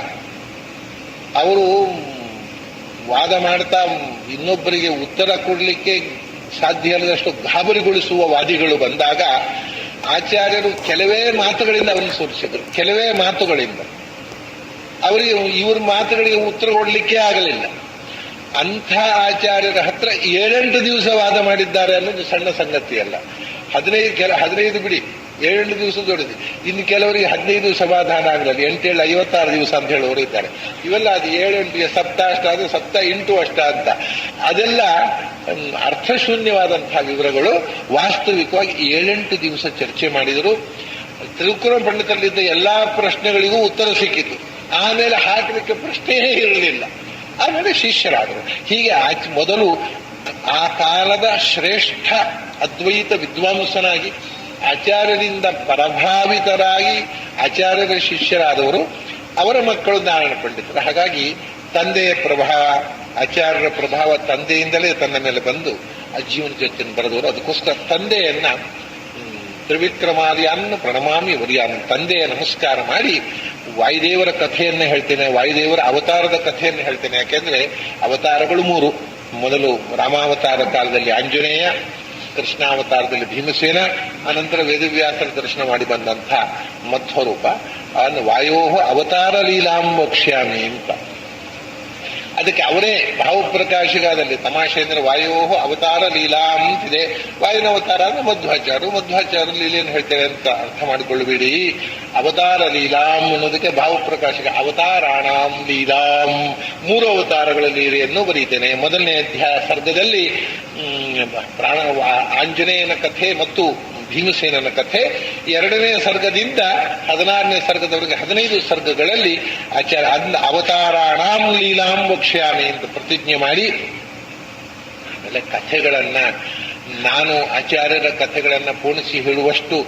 ಅವರು ವಾದ ಮಾಡ್ತಾ ಇನ್ನೊಬ್ಬರಿಗೆ ಉತ್ತರ ಕೊಡಲಿಕ್ಕೆ ಸಾಧ್ಯ ಇಲ್ಲದಷ್ಟು ಗಾಬರಿಗೊಳಿಸುವ ವಾದಿಗಳು ಬಂದಾಗ ಆಚಾರ್ಯರು ಕೆಲವೇ ಮಾತುಗಳಿಂದ ಅವರನ್ನು ಸೋಲಿಸಿದರು. ಕೆಲವೇ ಮಾತುಗಳಿಂದ ಅವರಿಗೆ ಇವ್ರ ಮಾತುಗಳಿಗೆ ಉತ್ತರ ಕೊಡಲಿಕ್ಕೆ ಆಗಲಿಲ್ಲ. ಅಂಥ ಆಚಾರ್ಯರ ಹತ್ರ 7-8 ದಿವಸ ವಾದ ಮಾಡಿದ್ದಾರೆ ಅನ್ನೋದು ಸಣ್ಣ ಸಂಗತಿಯಲ್ಲ. 15 ಬಿಡಿ, 7-8 ದಿವಸ ದೊಡ್ಡದು. ಇನ್ನು ಕೆಲವರಿಗೆ 15 ಸಮಾಧಾನ ಆಗಲಿಲ್ಲ, 8-7 56 ದಿವಸ ಅಂತ ಹೇಳೋರು ಇದ್ದಾರೆ. ಇವೆಲ್ಲ ಅದು 7-8 ಸಪ್ತ ಅಷ್ಟ, ಅದು ಸಪ್ತ ಇಂಟು ಅಷ್ಟ ಅಂತ. ಅದೆಲ್ಲ ಅರ್ಥಶೂನ್ಯವಾದಂತಹ ವಿವರಗಳು. ವಾಸ್ತವಿಕವಾಗಿ 7-8 ದಿವಸ ಚರ್ಚೆ ಮಾಡಿದರು. ತ್ರಿವಿಕ್ರಮ ಪಂಡಿತರಲ್ಲಿದ್ದ ಎಲ್ಲಾ ಪ್ರಶ್ನೆಗಳಿಗೂ ಉತ್ತರ ಸಿಕ್ಕಿತು. ಆಮೇಲೆ ಹಾಕಲಿಕ್ಕೆ ಪ್ರಶ್ನೆಯೇ ಇರಲಿಲ್ಲ. ಆಮೇಲೆ ಶಿಷ್ಯರಾದರು. ಹೀಗೆ ಮೊದಲು ಆ ಕಾಲದ ಶ್ರೇಷ್ಠ ಅದ್ವೈತ ವಿದ್ವಾಂಸನಾಗಿ ಆಚಾರ್ಯರಿಂದ ಪ್ರಭಾವಿತರಾಗಿ ಆಚಾರ್ಯರ ಶಿಷ್ಯರಾದವರು ಅವರ ಮಕ್ಕಳು ನಾರಾಯಣ ಪಂಡಿತರು. ಹಾಗಾಗಿ ತಂದೆಯ ಪ್ರಭಾವ, ಆಚಾರ್ಯರ ಪ್ರಭಾವ ತಂದೆಯಿಂದಲೇ ತನ್ನ ಮೇಲೆ ಬಂದು ಆ ಜೀವನ ಜೊತೆಯನ್ನು ಬರೆದವರು. ಅದಕ್ಕೋಸ್ಕರ ತಂದೆಯನ್ನ ತ್ರಿವಿಕ್ರಮಾದಿಯನ್ನು ಪ್ರಣಮಾಮಿ ವರ್ಯಾನ್, ತಂದೆಯ ನಮಸ್ಕಾರ ಮಾಡಿ ವಾಯುದೇವರ ಕಥೆಯನ್ನು ಹೇಳ್ತೇನೆ, ವಾಯುದೇವರ ಅವತಾರದ ಕಥೆಯನ್ನು ಹೇಳ್ತೇನೆ. ಯಾಕೆಂದ್ರೆ ಅವತಾರಗಳು 3. ಮೊದಲು ರಾಮಾವತಾರ ಕಾಲದಲ್ಲಿ ಆಂಜನೇಯ, ಕೃಷ್ಣಾವತಾರದಲ್ಲಿ ಭೀಮಸೇನ, ಅನಂತರ ವೇದವ್ಯಾಸರ ದರ್ಶನ ಮಾಡಿ ಬಂದಂಥ ಮಧ್ವರೂಪ. ವಾಯೋ ಅವತಾರ ಲೀಲಾಂ ವಕ್ಷ್ಯಾಮಿ ಅಂತ. ಅದಕ್ಕೆ ಅವರೇ ಭಾವಪ್ರಕಾಶಿಗಾದಲ್ಲಿ ತಮಾಷೆ ಅಂದ್ರೆ ವಾಯೋ ಅವತಾರ ಲೀಲಾ ಅಂತಿದೆ. ವಾಯುನ ಅವತಾರ ಅಂದ್ರೆ ಮಧ್ವಾಚಾರ್ಯ ಲೀಲೆಯನ್ನು ಹೇಳ್ತೇನೆ ಅಂತ ಅರ್ಥ ಮಾಡಿಕೊಳ್ಳಬೇಡಿ. ಅವತಾರ ಲೀಲಾಂ ಅನ್ನೋದಕ್ಕೆ ಭಾವಪ್ರಕಾಶಿಕ ಅವತಾರಾಣಾಂ ಲೀಲಾಂ, 3 ಅವತಾರಗಳ ಲೀಲೆಯನ್ನು ಬರೀತೇನೆ. ಮೊದಲನೇ ಸರ್ಗದಲ್ಲಿ ಆಂಜನೇಯನ ಕಥೆ ಮತ್ತು ಭೀಮಸೇನನ ಕಥೆ. 2ನೇ ಸರ್ಗದಿಂದ 16ನೇ ಸರ್ಗದವರೆಗೆ 15 ಸರ್ಗಗಳಲ್ಲಿ ಅವತಾರಾಣಾಂ ಲೀಲಾಂ ವಕ್ಷ್ಯಾಮಿ ಅಂತ ಪ್ರತಿಜ್ಞೆ ಮಾಡಿ, ಆಮೇಲೆ ಕಥೆಗಳನ್ನ ನಾನು ಆಚಾರ್ಯರ ಕಥೆಗಳನ್ನ ಪೋಣಿಸಿ ಹೇಳುವಷ್ಟು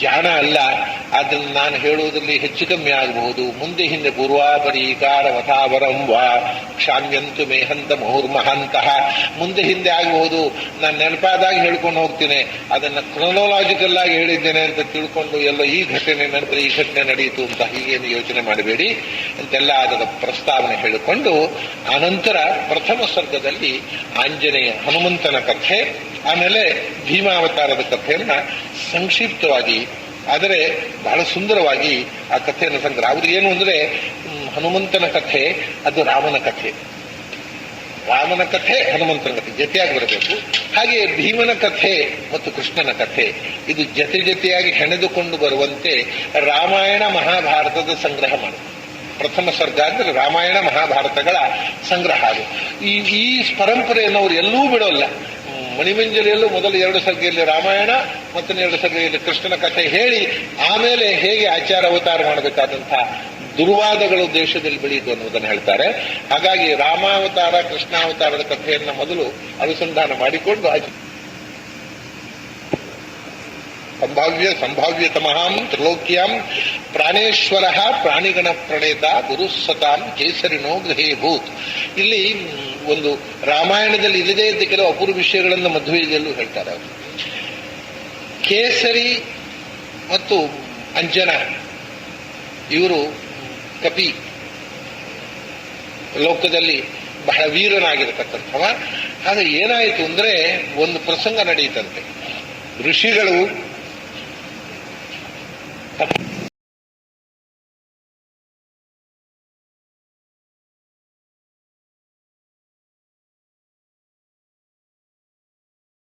ಜಾಣ ಅಲ್ಲ. ಅದನ್ನು ನಾನು ಹೇಳುವುದರಲ್ಲಿ ಹೆಚ್ಚು ಕಮ್ಮಿ ಆಗಬಹುದು. ಮುಂದೆ ಹಿಂದೆ ಪೂರ್ವಾಪರೀಕಾರ ವಥಾವರಂ ವಾ ಕ್ಷಾಮ್ಯಂತು ಮೇಹಂತ ಮುಹುರ್ಮಹಂತಹ, ಮುಂದೆ ಹಿಂದೆ ಆಗಬಹುದು. ನಾನು ನೆನಪಾದಾಗ ಹೇಳ್ಕೊಂಡು ಹೋಗ್ತೀನಿ, ಅದನ್ನು ಕ್ರೊನೋಲಾಜಿಕಲ್ ಆಗಿ ಹೇಳಿದ್ದೇನೆ ಅಂತ ತಿಳ್ಕೊಂಡು ಎಲ್ಲ ಈ ಘಟನೆ ನಂತರ ಈ ಘಟನೆ ನಡೆಯಿತು ಅಂತ ಹೀಗೇನು ಯೋಚನೆ ಮಾಡಬೇಡಿ ಅಂತೆಲ್ಲ ಅದರ ಪ್ರಸ್ತಾವನೆ ಹೇಳಿಕೊಂಡು, ಆನಂತರ ಪ್ರಥಮ ಸರ್ಗದಲ್ಲಿ ಆಂಜನೇಯ ಹನುಮಂತನ ಕಥೆ, ಆಮೇಲೆ ಭೀಮಾವತಾರದ ಕಥೆಯನ್ನ ಸಂಕ್ಷಿಪ್ತವಾಗಿ ಆದರೆ ಬಹಳ ಸುಂದರವಾಗಿ ಆ ಕಥೆಯನ್ನು ಸಂಗ್ರಹ. ಅವ್ರು ಏನು ಅಂದ್ರೆ ಹನುಮಂತನ ಕಥೆ ಅದು ರಾಮನ ಕಥೆ, ರಾಮನ ಕಥೆ ಹನುಮಂತನ ಕಥೆ ಜೊತೆಯಾಗಿ ಬರಬೇಕು. ಹಾಗೆ ಭೀಮನ ಕಥೆ ಮತ್ತು ಕೃಷ್ಣನ ಕಥೆ ಇದು ಜೊತೆಯಾಗಿ ಹೆಣೆದುಕೊಂಡು ಬರುವಂತೆ ರಾಮಾಯಣ ಮಹಾಭಾರತದ ಸಂಗ್ರಹ ಮಾಡಿ. ಪ್ರಥಮ ಸರ್ಗ ಅಂದ್ರೆ ರಾಮಾಯಣ ಮಹಾಭಾರತಗಳ ಸಂಗ್ರಹ. ಅದು ಈ ಪರಂಪರೆಯನ್ನು ಅವರು ಎಲ್ಲೂ ಬಿಡೋಲ್ಲ. ಮಣಿಮಂಜರಿಯಲ್ಲೂ ಮೊದಲು 2 ಸರ್ಗೆಯಲ್ಲಿ ರಾಮಾಯಣ, ಮತ್ತೊಂದು 2 ಸರ್ಗೆಯಲ್ಲಿ ಕೃಷ್ಣನ ಕಥೆ ಹೇಳಿ ಆಮೇಲೆ ಹೇಗೆ ಆಚಾರ ಅವತಾರ ಮಾಡಬೇಕಾದಂತಹ ದುರ್ವಾದಗಳು ದೇಶದಲ್ಲಿ ಬೆಳೆಯಿತು ಅನ್ನುವುದನ್ನು ಹೇಳ್ತಾರೆ. ಹಾಗಾಗಿ ರಾಮಾವತಾರ ಕೃಷ್ಣಾವತಾರದ ಕಥೆಯನ್ನು ಮೊದಲು ಅನುಸಂಧಾನ ಮಾಡಿಕೊಂಡು ಸಂಭಾವ್ಯತಮಹಾಂ ತ್ರಿಲೋಕ್ಯಾಂ ಪ್ರಾಣೇಶ್ವರ ಪ್ರಾಣಿಗಣ ಪ್ರಣೇತ ಗುರುಸತಾಂ ಕೇಸರಿನೋ ಗೃಹೇಭೂತ್. ಇಲ್ಲಿ ಒಂದು ರಾಮಾಯಣದಲ್ಲಿ ಇಲ್ಲದೇ ಇದ್ದ ಕೆಲವು ಅಪೂರ್ವ ವಿಷಯಗಳನ್ನು ಮಧ್ವದಲ್ಲೂ ಹೇಳ್ತಾರೆ ಅವರು. ಕೇಸರಿ ಮತ್ತು ಅಂಜನ ಇವರು ಕಪಿ ಲೋಕದಲ್ಲಿ ಬಹಳ ವೀರನಾಗಿರತಕ್ಕಂಥವ. ಹಾಗೆ ಏನಾಯಿತು ಅಂದ್ರೆ ಒಂದು ಪ್ರಸಂಗ ನಡೆಯಿತಂತೆ. ಋಷಿಗಳು